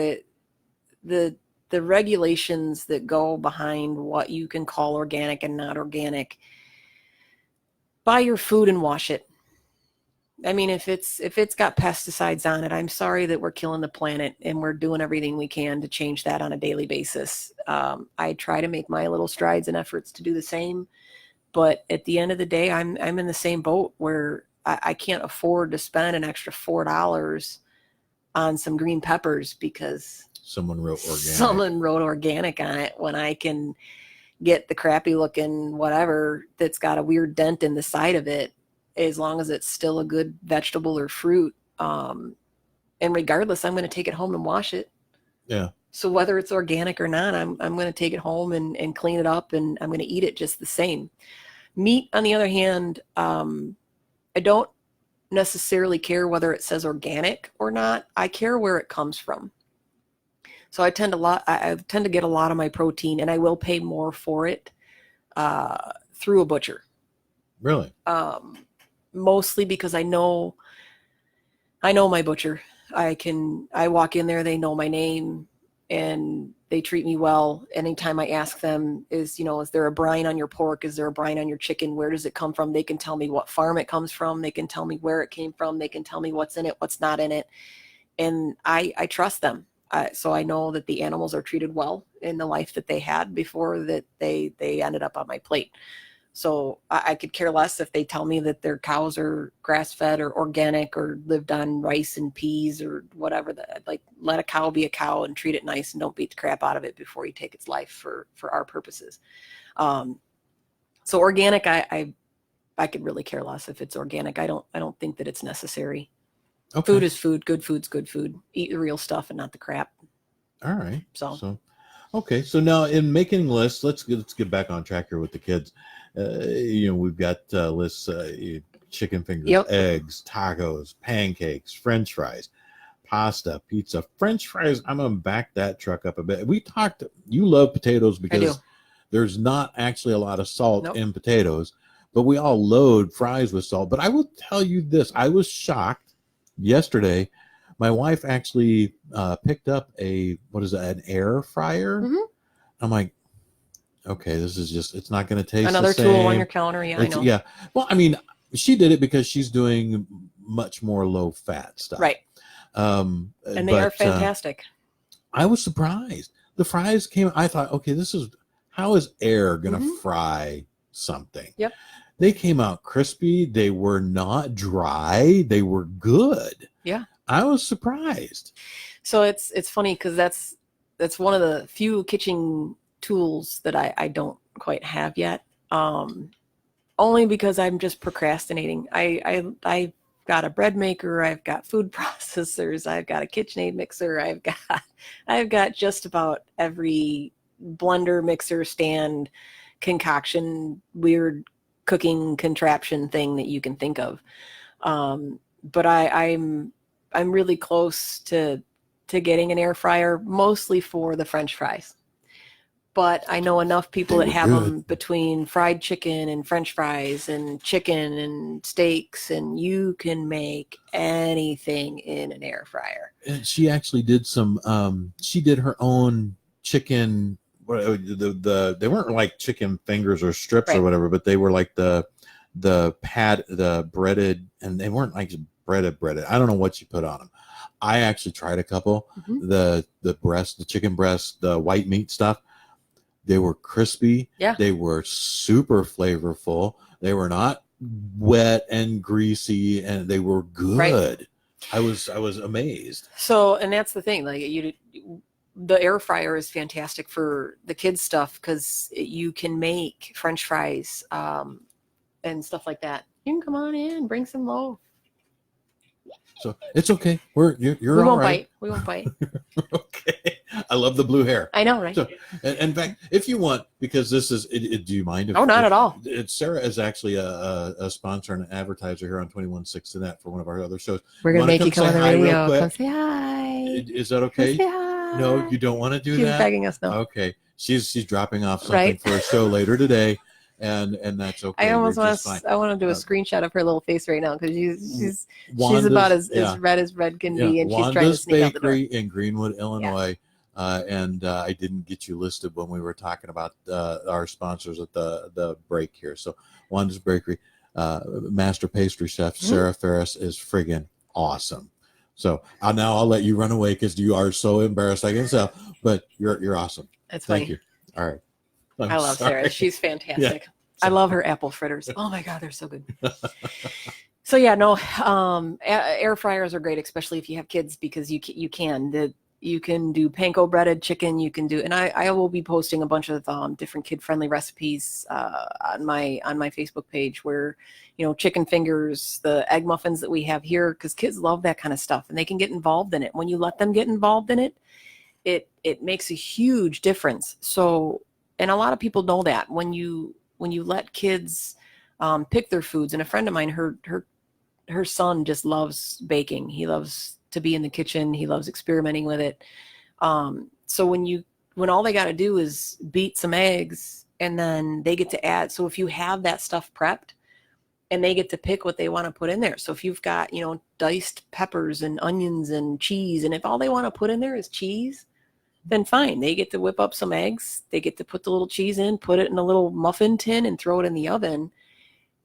Speaker 2: The regulations that go behind what you can call organic and not organic. Buy your food and wash it. I mean, if it's got pesticides on it, I'm sorry that we're killing the planet, and we're doing everything we can to change that on a daily basis. I try to make my little strides and efforts to do the same, but at the end of the day, I'm in the same boat where I can't afford to spend an extra $4 on some green peppers because
Speaker 1: someone wrote
Speaker 2: organic on it when I can get the crappy looking whatever that's got a weird dent in the side of it, as long as it's still a good vegetable or fruit. And regardless, I'm going to take it home and wash it.
Speaker 1: Yeah.
Speaker 2: So whether it's organic or not, I'm going to take it home and clean it up, and I'm going to eat it just the same. Meat, on the other hand, I don't necessarily care whether it says organic or not. I care where it comes from. So I tend to get a lot of my protein, and I will pay more for it through a butcher.
Speaker 1: Really?
Speaker 2: Mostly because I know my butcher. I walk in there, they know my name, and they treat me well. Anytime I ask them, is there a brine on your pork? Is there a brine on your chicken? Where does it come from? They can tell me what farm it comes from. They can tell me where it came from. They can tell me what's in it, what's not in it. And I trust them. So I know that the animals are treated well in the life that they had before that they ended up on my plate. So I could care less if they tell me that their cows are grass-fed or organic or lived on rice and peas or whatever. Like, let a cow be a cow and treat it nice and don't beat the crap out of it before you take its life for our purposes. So organic, I could really care less if it's organic. I don't think that it's necessary. Okay. Food is food. Good food's good food. Eat the real stuff and not the crap.
Speaker 1: All right. So okay. So now in making lists, let's get back on track here with the kids. We've got lists: chicken fingers, eggs, tacos, pancakes, French fries, pasta, pizza, French fries. I'm gonna back that truck up a bit. We talked. You love potatoes because there's not actually a lot of salt in potatoes, but we all load fries with salt. But I will tell you this: I was shocked yesterday. My wife actually picked up an air fryer. Mm-hmm. I'm like, okay, this is just, it's not going to taste
Speaker 2: another
Speaker 1: the same.
Speaker 2: Tool on your counter. Yeah, I know.
Speaker 1: Yeah. Well, I mean, she did it because she's doing much more low fat stuff.
Speaker 2: Right. And they are fantastic.
Speaker 1: I was surprised. The fries came, I thought, okay, how is air going to fry something?
Speaker 2: Yep.
Speaker 1: They came out crispy. They were not dry. They were good.
Speaker 2: Yeah.
Speaker 1: I was surprised.
Speaker 2: So it's funny because that's one of the few kitchen tools that I don't quite have yet. Only because I'm just procrastinating. I've got a bread maker, I've got food processors, I've got a KitchenAid mixer, I've got just about every blender, mixer, stand, concoction, weird cooking contraption thing that you can think of. But I'm really close to getting an air fryer, mostly for the French fries. But I know enough people that have them between fried chicken and French fries and chicken and steaks, and you can make anything in an air fryer.
Speaker 1: And she actually did she did her own chicken. They weren't like chicken fingers or strips or whatever, but they were like the breaded, and they weren't like breaded. I don't know what she put on them. I actually tried a couple, the chicken breast, the white meat stuff. They were crispy.
Speaker 2: Yeah.
Speaker 1: They were super flavorful. They were not wet and greasy, and they were good. Right. I was amazed.
Speaker 2: So, and that's the thing, like the air fryer is fantastic for the kids stuff because you can make French fries and stuff like that. You can come on in, bring some loaf.
Speaker 1: So it's okay. You're all right.
Speaker 2: We won't bite.
Speaker 1: Okay. I love the blue hair.
Speaker 2: I know, right?
Speaker 1: So, in fact, if you want, because this is, do you mind?
Speaker 2: Not at all.
Speaker 1: Sarah is actually a sponsor and an advertiser here on 21/6 for one of our other shows.
Speaker 2: We're going to make you come on the radio. Come say hi.
Speaker 1: Is that okay?
Speaker 2: Come say hi.
Speaker 1: No, you don't want to do
Speaker 2: She's
Speaker 1: that?
Speaker 2: She's begging us, no.
Speaker 1: Okay. She's dropping off something for a show later today. And that's okay.
Speaker 2: I want to do a screenshot of her little face right now because she's about as red as red can be, and she's trying to sneak out the door.
Speaker 1: Bakery in Greenwood, Illinois. And I didn't get you listed when we were talking about our sponsors at the break here. So Wanda's Bakery, master pastry chef Sarah Ferris is friggin' awesome. So now I'll let you run away because you are so embarrassed, I can tell. But you're awesome.
Speaker 2: That's funny.
Speaker 1: Thank you. All right.
Speaker 2: I love Sarah. She's fantastic. Yeah. I love her apple fritters. Oh my God, they're so good. So yeah, no, air fryers are great, especially if you have kids, because you can do panko breaded chicken. You can do, and I will be posting a bunch of different kid friendly recipes on my Facebook page, where chicken fingers, the egg muffins that we have here, because kids love that kind of stuff and they can get involved in it. When you let them get involved in it, it makes a huge difference. So, and a lot of people know that when you let kids pick their foods, and a friend of mine, her son just loves baking. He loves to be in the kitchen. He loves experimenting with it. So when all they got to do is beat some eggs, and then they get to add. So if you have that stuff prepped, and they get to pick what they want to put in there. So if you've got, diced peppers and onions and cheese, and if all they want to put in there is cheese, then fine. They get to whip up some eggs. They get to put the little cheese in, put it in a little muffin tin, and throw it in the oven.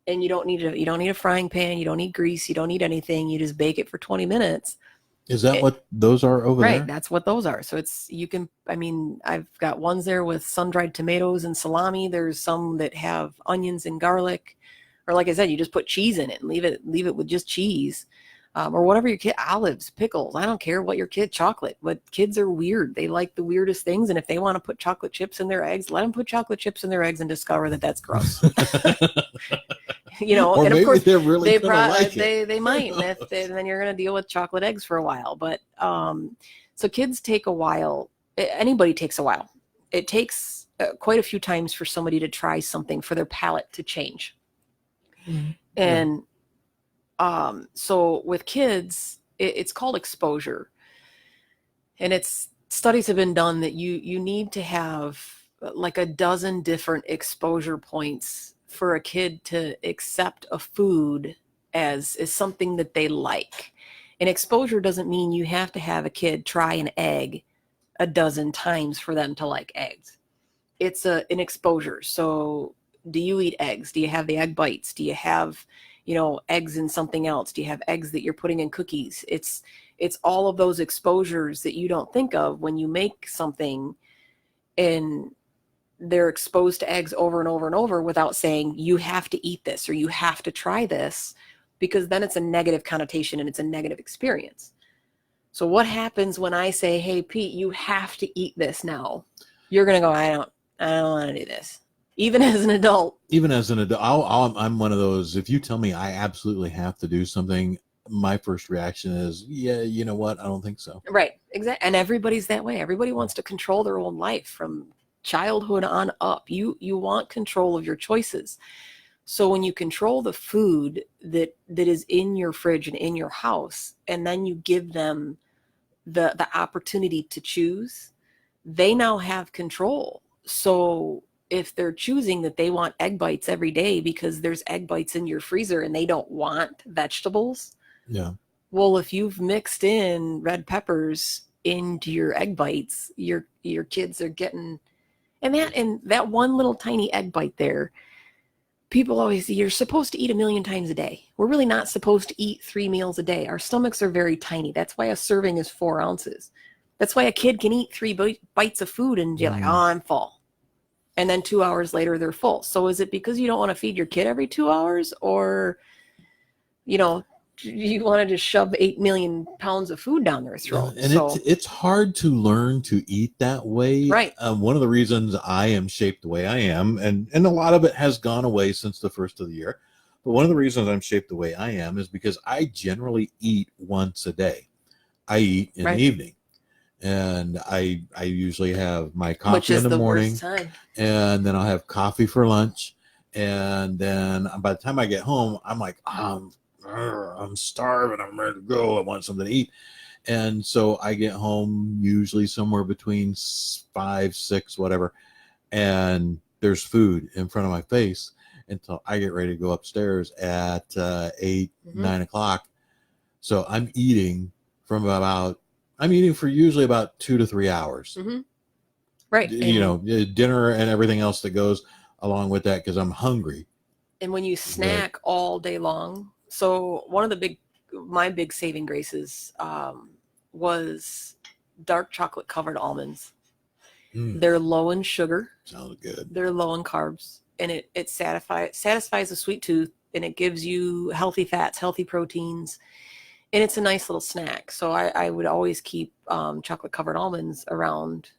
Speaker 2: And you don't need a frying pan. You don't need grease. You don't need anything. You just bake it for 20 minutes.
Speaker 1: Is that what those are over there?
Speaker 2: Right. That's what those are. So I've got ones there with sun-dried tomatoes and salami. There's some that have onions and garlic, or like I said, you just put cheese in it and leave it with just cheese, or whatever your kid, olives, pickles. I don't care what your kid, chocolate, but kids are weird. They like the weirdest things. And if they want to put chocolate chips in their eggs, let them put chocolate chips in their eggs and discover that that's gross.
Speaker 1: Or
Speaker 2: and of course
Speaker 1: they're really like
Speaker 2: they might, and then you're going to deal with chocolate eggs for a while. But so kids take a while. Anybody takes a while. It takes quite a few times for somebody to try something for their palate to change. Mm-hmm. And so with kids, it's called exposure, and studies have been done that you need to have like a dozen different exposure points for a kid to accept a food as something that they like. And exposure doesn't mean you have to have a kid try an egg a dozen times for them to like eggs. It's an exposure. So do you eat eggs? Do you have the egg bites? Do you have, eggs in something else? Do you have eggs that you're putting in cookies? It's all of those exposures that you don't think of when you make something, and they're exposed to eggs over and over and over without saying you have to eat this or you have to try this, because then it's a negative connotation and it's a negative experience. So what happens when I say, hey, Pete, you have to eat this now? You're going to go, I don't want to do this. Even as an adult.
Speaker 1: I'm one of those, if you tell me I absolutely have to do something, my first reaction is, yeah, you know what? I don't think so.
Speaker 2: Right. Exactly. And everybody's that way. Everybody wants to control their own life from childhood on up. You want control of your choices. So when you control the food that is in your fridge and in your house, and then you give them the opportunity to choose, they now have control. So if they're choosing that they want egg bites every day because there's egg bites in your freezer and they don't want vegetables.
Speaker 1: Yeah.
Speaker 2: Well, if you've mixed in red peppers into your egg bites, your kids are getting, and that one little tiny egg bite there, people always say you're supposed to eat 1 million times a day. We're really not supposed to eat 3 meals a day. Our stomachs are very tiny. That's why a serving is 4 ounces. That's why a kid can eat 3 bites of food and you're like, oh, I'm full. And then 2 hours later, they're full. So is it because you don't want to feed your kid every 2 hours, or, you want to just shove 8 million pounds of food down their throat?
Speaker 1: And it's hard to learn to eat that way.
Speaker 2: Right.
Speaker 1: One of the reasons I am shaped the way I am, and a lot of it has gone away since the first of the year, but one of the reasons I'm shaped the way I am is because I generally eat once a day. I eat in the evening. And I usually have my coffee in the morning, and then I'll have coffee for lunch. And then by the time I get home, I'm like, I'm starving. I'm ready to go. I want something to eat. And so I get home usually somewhere between 5, 6, whatever. And there's food in front of my face until I get ready to go upstairs at 8, 9 o'clock. So I'm eating for usually about 2 to 3 hours.
Speaker 2: Mm-hmm. Right.
Speaker 1: Dinner and everything else that goes along with that, because I'm hungry.
Speaker 2: And when you snack all day long, so one of my big saving graces was dark chocolate covered almonds. They're low in sugar.
Speaker 1: Sounds good.
Speaker 2: They're low in carbs, and it satisfies a sweet tooth, and it gives you healthy fats, healthy proteins. And it's a nice little snack. So I would always keep chocolate covered almonds around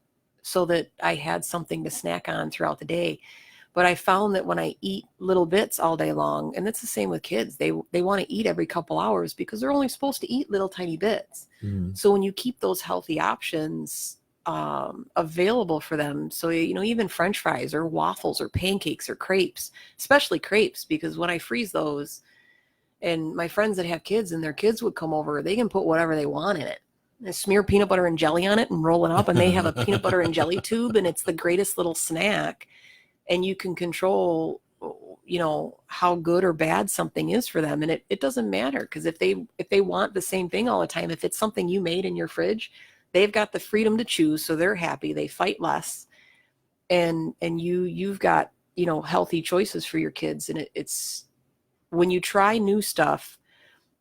Speaker 2: so that I had something to snack on throughout the day. But I found that when I eat little bits all day long, and it's the same with kids, they want to eat every couple hours because they're only supposed to eat little tiny bits. So when you keep those healthy options available for them, so even French fries or waffles or pancakes or crepes, especially crepes, because when I freeze those, and my friends that have kids and their kids would come over, they can put whatever they want in it. They smear peanut butter and jelly on it and roll it up, and they have a peanut butter and jelly tube, and it's the greatest little snack. And you can control, how good or bad something is for them. And it doesn't matter, because if they want the same thing all the time, if it's something you made in your fridge, they've got the freedom to choose. So they're happy. They fight less. And you've got, healthy choices for your kids. And it's when you try new stuff,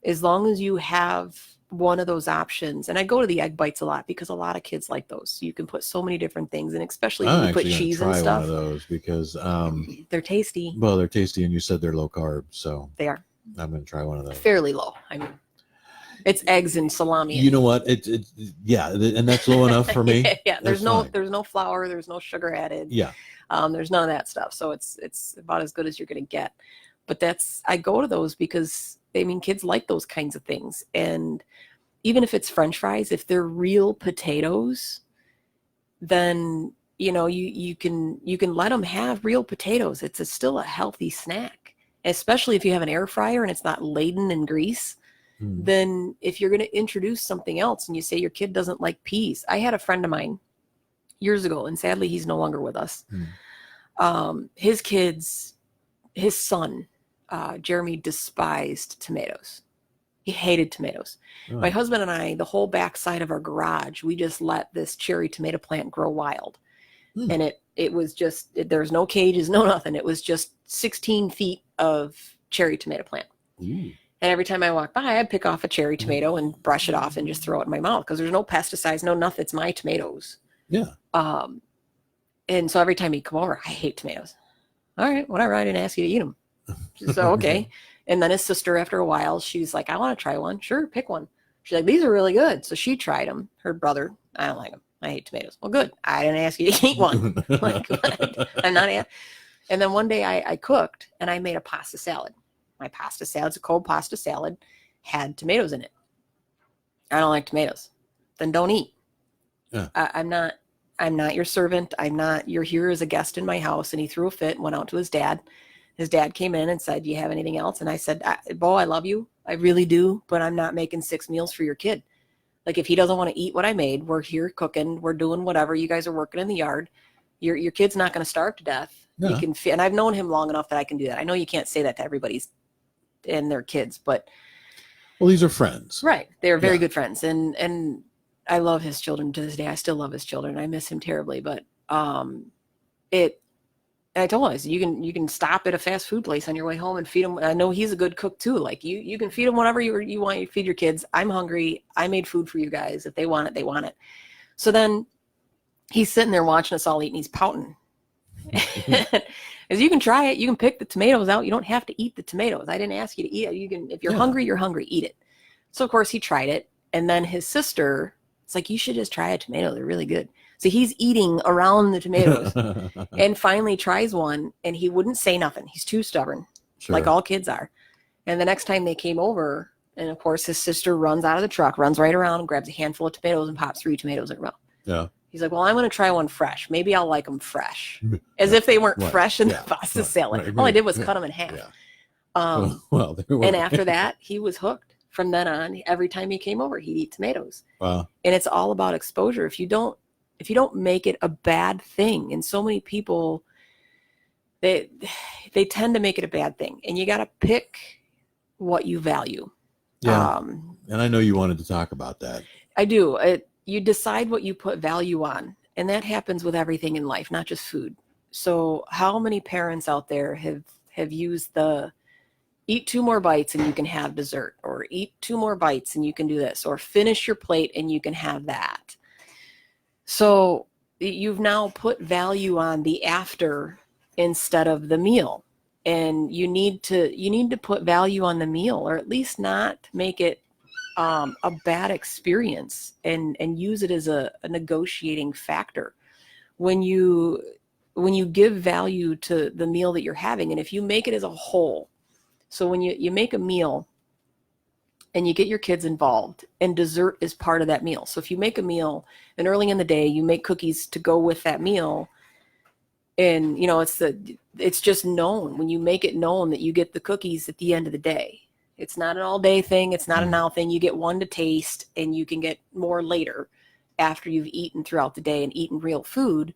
Speaker 2: as long as you have one of those options. And I go to the egg bites a lot because a lot of kids like those. You can put so many different things, and especially when you put cheese and stuff.
Speaker 1: I'm actually going to try one of those because
Speaker 2: they're tasty.
Speaker 1: Well, they're tasty, and you said they're low carb, so
Speaker 2: they are.
Speaker 1: I'm going to try one of those.
Speaker 2: Fairly low. I mean, it's eggs and salami.
Speaker 1: You know what? Yeah, and that's low enough for me.
Speaker 2: Yeah, there's no flour, there's no sugar added.
Speaker 1: Yeah.
Speaker 2: There's none of that stuff. So it's about as good as you're going to get. But I go to those because I mean, kids like those kinds of things. And even if it's French fries, if they're real potatoes, then, you know, you can let them have real potatoes. It's still a healthy snack, especially if you have an air fryer and it's not laden in grease. Then if you're going to introduce something else and you say your kid doesn't like peas. I had a friend of mine years ago, and sadly he's no longer with us. His son, Jeremy, despised tomatoes. He hated tomatoes. My husband and I, the whole back side of our garage, we just let this cherry tomato plant grow wild. And it was just, there was no cages, no nothing. It was just 16 feet of cherry tomato plant. And every time I walk by, I'd pick off a cherry tomato and brush it off and just throw it in my mouth because there's no pesticides, no nothing. It's my tomatoes.
Speaker 1: Yeah.
Speaker 2: And so every time he'd come over, I hate tomatoes. All right, whatever. I didn't ask you to eat them. So, okay. And then his sister, after a while, she's like, I want to try one. Sure, pick one. She's like, these are really good. So she tried them. Her brother, I don't like them. I hate tomatoes. Well, good. I didn't ask you to eat one. Like, I'm not. And then one day I cooked and I made a pasta salad. My pasta salad's a cold pasta salad, had tomatoes in it. I don't like tomatoes. Then don't eat. Yeah. I'm not your servant. You're here as a guest in my house. And he threw a fit and went out to his dad. His dad came in and said, do you have anything else? And I said, Bo, I love you. I really do. But I'm not making 6 meals for your kid. Like, if he doesn't want to eat what I made, we're here cooking. We're doing whatever. You guys are working in the yard. Your kid's not going to starve to death. No. And I've known him long enough that I can do that. I know you can't say that to everybody's and their kids, but.
Speaker 1: Well, these are friends.
Speaker 2: Right. They're very good friends. And I love his children to this day. I still love his children. I miss him terribly, but I told him, you can stop at a fast food place on your way home and feed him. I know he's a good cook too. Like you can feed him whatever you want. You feed your kids. I'm hungry. I made food for you guys. If they want it, they want it. So then he's sitting there watching us all eat and he's pouting. As you can try it, you can pick the tomatoes out. You don't have to eat the tomatoes. I didn't ask you to eat it. You can, if you're hungry, you're hungry, eat it. So of course he tried it. And then his sister, it's like, you should just try a tomato. They're really good. So he's eating around the tomatoes and finally tries one and he wouldn't say nothing. He's too stubborn, like all kids are. And the next time they came over, and of course his sister runs out of the truck, runs right around and grabs a handful of tomatoes and pops 3 tomatoes in a row. Yeah. He's like, well, I'm going to try one fresh. Maybe I'll like them fresh. As if they weren't fresh in the pasta salad. All I did was cut them in half. Yeah. And after that, he was hooked. From then on, every time he came over, he'd eat tomatoes. Wow. And it's all about exposure. If you don't make it a bad thing, and so many people, they tend to make it a bad thing, and you got to pick what you value.
Speaker 1: Yeah. And I know you wanted to talk about that.
Speaker 2: I do. You decide what you put value on, and that happens with everything in life, not just food. So how many parents out there have used the eat 2 more bites and you can have dessert, or eat 2 more bites and you can do this, or finish your plate and you can have that. So you've now put value on the after instead of the meal. And you need to put value on the meal, or at least not make it a bad experience, and use it as a negotiating factor. When you give value to the meal that you're having, and if you make it as a whole. So when you make a meal and you get your kids involved, and dessert is part of that meal. So if you make a meal and early in the day you make cookies to go with that meal, and you know it's just known, when you make it known that you get the cookies at the end of the day. It's not an all day thing. It's not a now thing. You get one to taste, and you can get more later after you've eaten throughout the day and eaten real food.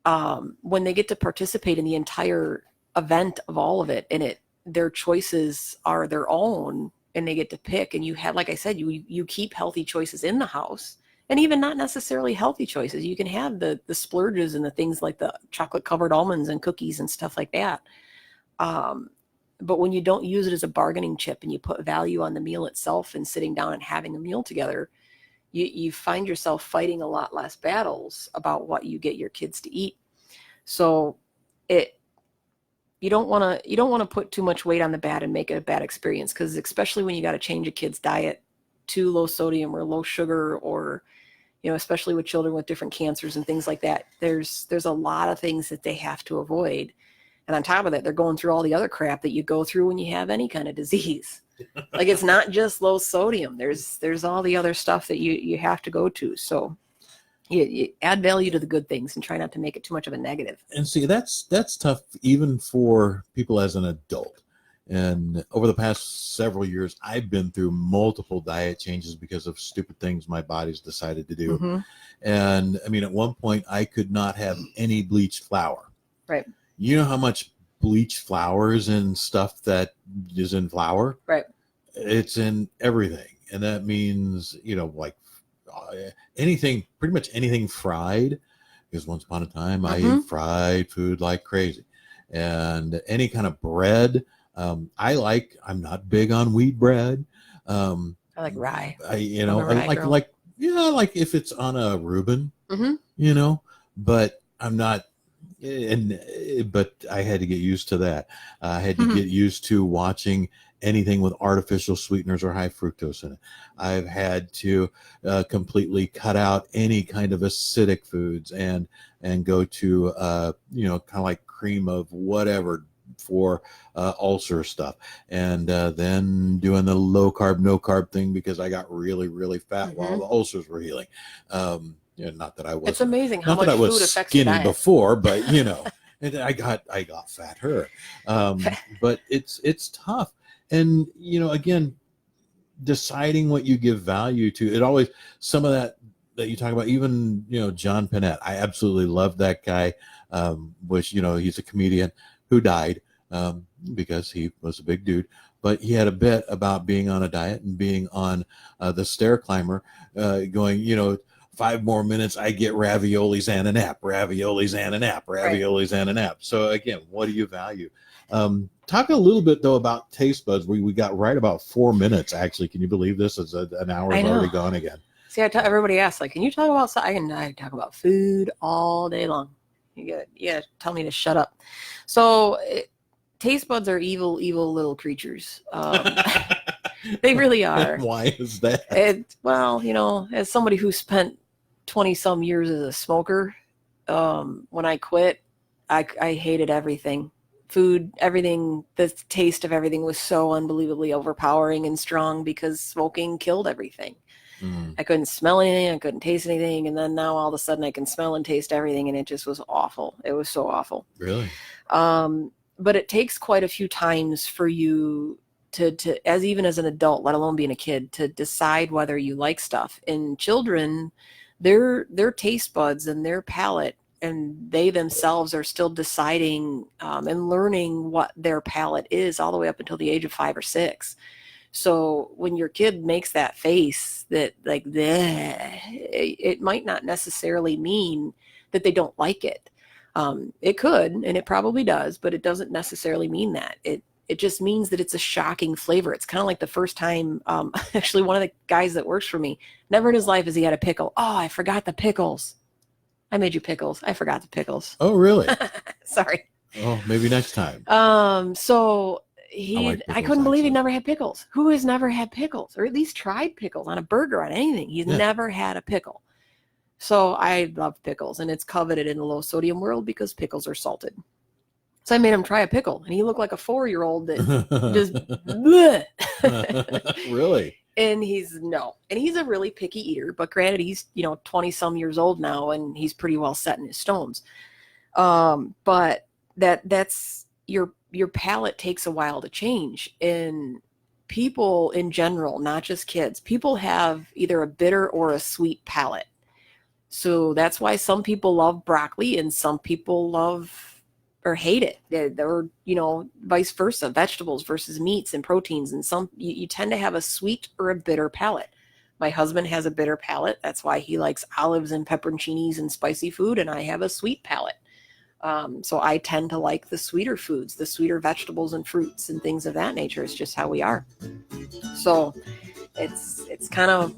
Speaker 2: When they get to participate in the entire event of all of it, and their choices are their own, and they get to pick, and you have, like I said, you keep healthy choices in the house, and even not necessarily healthy choices. You can have the splurges and the things like the chocolate covered almonds and cookies and stuff like that. But when you don't use it as a bargaining chip and you put value on the meal itself and sitting down and having a meal together, you find yourself fighting a lot less battles about what you get your kids to eat. So you don't want to put too much weight on the bad and make it a bad experience, because especially when you got to change a kid's diet to low sodium or low sugar, or especially with children with different cancers and things like that, there's a lot of things that they have to avoid. And on top of that, they're going through all the other crap that you go through when you have any kind of disease. Like, it's not just low sodium. There's all the other stuff that you have to go to. So you add value to the good things and try not to make it too much of a negative.
Speaker 1: And see, that's tough even for people as an adult. And over the past several years, I've been through multiple diet changes because of stupid things my body's decided to do.
Speaker 2: Mm-hmm.
Speaker 1: And I mean, at one point, I could not have any bleached flour.
Speaker 2: Right.
Speaker 1: You know how much bleached flour is in stuff that is in flour?
Speaker 2: Right.
Speaker 1: It's in everything. And that means, like anything, pretty much anything fried, because once upon a time I ate fried food like crazy. And any kind of bread. I'm not big on wheat bread.
Speaker 2: I like rye.
Speaker 1: Like if it's on a Reuben, but I'm not. But I had to get used to that. I had to get used to watching anything with artificial sweeteners or high fructose in it. I've had to completely cut out any kind of acidic foods and go to kind of like cream of whatever for ulcer stuff, and then doing the low carb, no carb thing because I got really, really fat while the ulcers were healing. Not that I was.
Speaker 2: It's amazing how much food affects
Speaker 1: skinny
Speaker 2: your diet.
Speaker 1: Before, but and I got fatter. But it's tough, and again, deciding what you give value to. It always, some of that you talk about, even John Pinette. I absolutely love that guy. Which he's a comedian who died because he was a big dude. But he had a bit about being on a diet and being on the stair climber, going 5 more minutes, I get raviolis and a nap, raviolis and a nap, raviolis and a nap. So again, what do you value? Talk a little bit though about taste buds. We got right about 4 minutes. Actually, can you believe this? Is an hour is already gone again.
Speaker 2: See, everybody asks, like, can you talk about? I talk about food all day long. You tell me to shut up. So taste buds are evil little creatures. They really are.
Speaker 1: Why is that?
Speaker 2: As somebody who spent 20 some years as a smoker, when I quit, I hated everything. Food, everything, the taste of everything was so unbelievably overpowering and strong because smoking killed everything. I couldn't smell anything, I couldn't taste anything, and then now all of a sudden I can smell and taste everything, and it just was awful. It was so awful.
Speaker 1: Really?
Speaker 2: But it takes quite a few times for you to even as an adult, let alone being a kid, to decide whether you like stuff. And children, their taste buds and their palate, and they themselves are still deciding and learning what their palate is all the way up until the age of 5 or 6. So when your kid makes that face that like, bleh, it might not necessarily mean that they don't like it. It could, and it probably does, but it doesn't necessarily mean that. It just means that it's a shocking flavor. It's kind of like the first time, actually one of the guys that works for me, never in his life has he had a pickle. Oh, I forgot the pickles. I made you pickles. I forgot the pickles.
Speaker 1: Oh, really?
Speaker 2: Sorry.
Speaker 1: Oh, maybe next time.
Speaker 2: So I couldn't believe
Speaker 1: actually.
Speaker 2: He never had pickles. Who has never had pickles, or at least tried pickles on a burger, on anything? He's never had a pickle. So I love pickles, and it's coveted in the low sodium world because pickles are salted. So I made him try a pickle, and he looked like a 4-year-old that just bleh.
Speaker 1: Really?
Speaker 2: And he's a really picky eater, but granted, he's 20 some years old now, and he's pretty well set in his stones. But that's your palate takes a while to change. And people in general, not just kids, people have either a bitter or a sweet palate. So that's why some people love broccoli and some people love or hate it, or vice versa, vegetables versus meats and proteins. And some you tend to have a sweet or a bitter palate. My husband has a bitter palate. That's why he likes olives and pepperoncinis and spicy food, and I have a sweet palate. So I tend to like the sweeter foods, the sweeter vegetables and fruits and things of that nature. It's just how we are. So it's kind of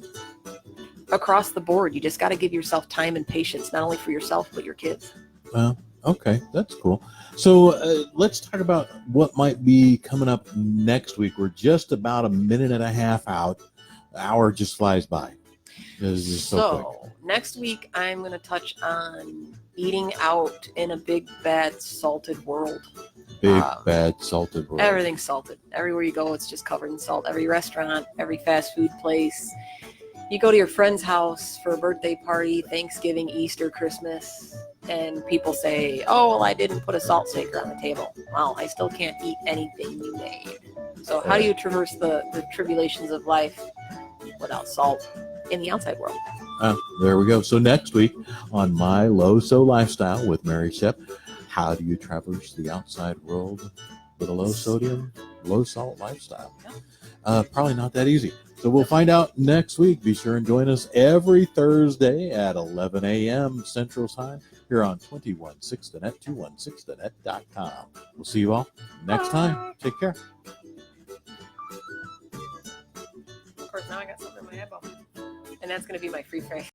Speaker 2: across the board. You just got to give yourself time and patience, not only for yourself, but your kids.
Speaker 1: Well, okay, that's cool. So let's talk about what might be coming up next week. We're just about a minute and a half out. The hour just flies by. It's just so quick.
Speaker 2: Next week, I'm going to touch on eating out in a big, bad, salted world.
Speaker 1: Big, bad, salted world.
Speaker 2: Everything's salted. Everywhere you go, it's just covered in salt. Every restaurant, every fast food place. You go to your friend's house for a birthday party, Thanksgiving, Easter, Christmas, and people say, oh, well, I didn't put a salt shaker on the table. Well, I still can't eat anything you made. So how do you traverse the tribulations of life without salt in the outside world?
Speaker 1: There we go. So next week on My Low So Lifestyle with Mary Shep, how do you traverse the outside world with a low sodium, low salt lifestyle? Probably not that easy. So we'll find out next week. Be sure and join us every Thursday at 11 a.m. Central Time here on 216thenet, 216thenet.com. We'll see you all next time. Take care.
Speaker 2: Of course, now I got something in my eyeball. And that's going to be my free phrase.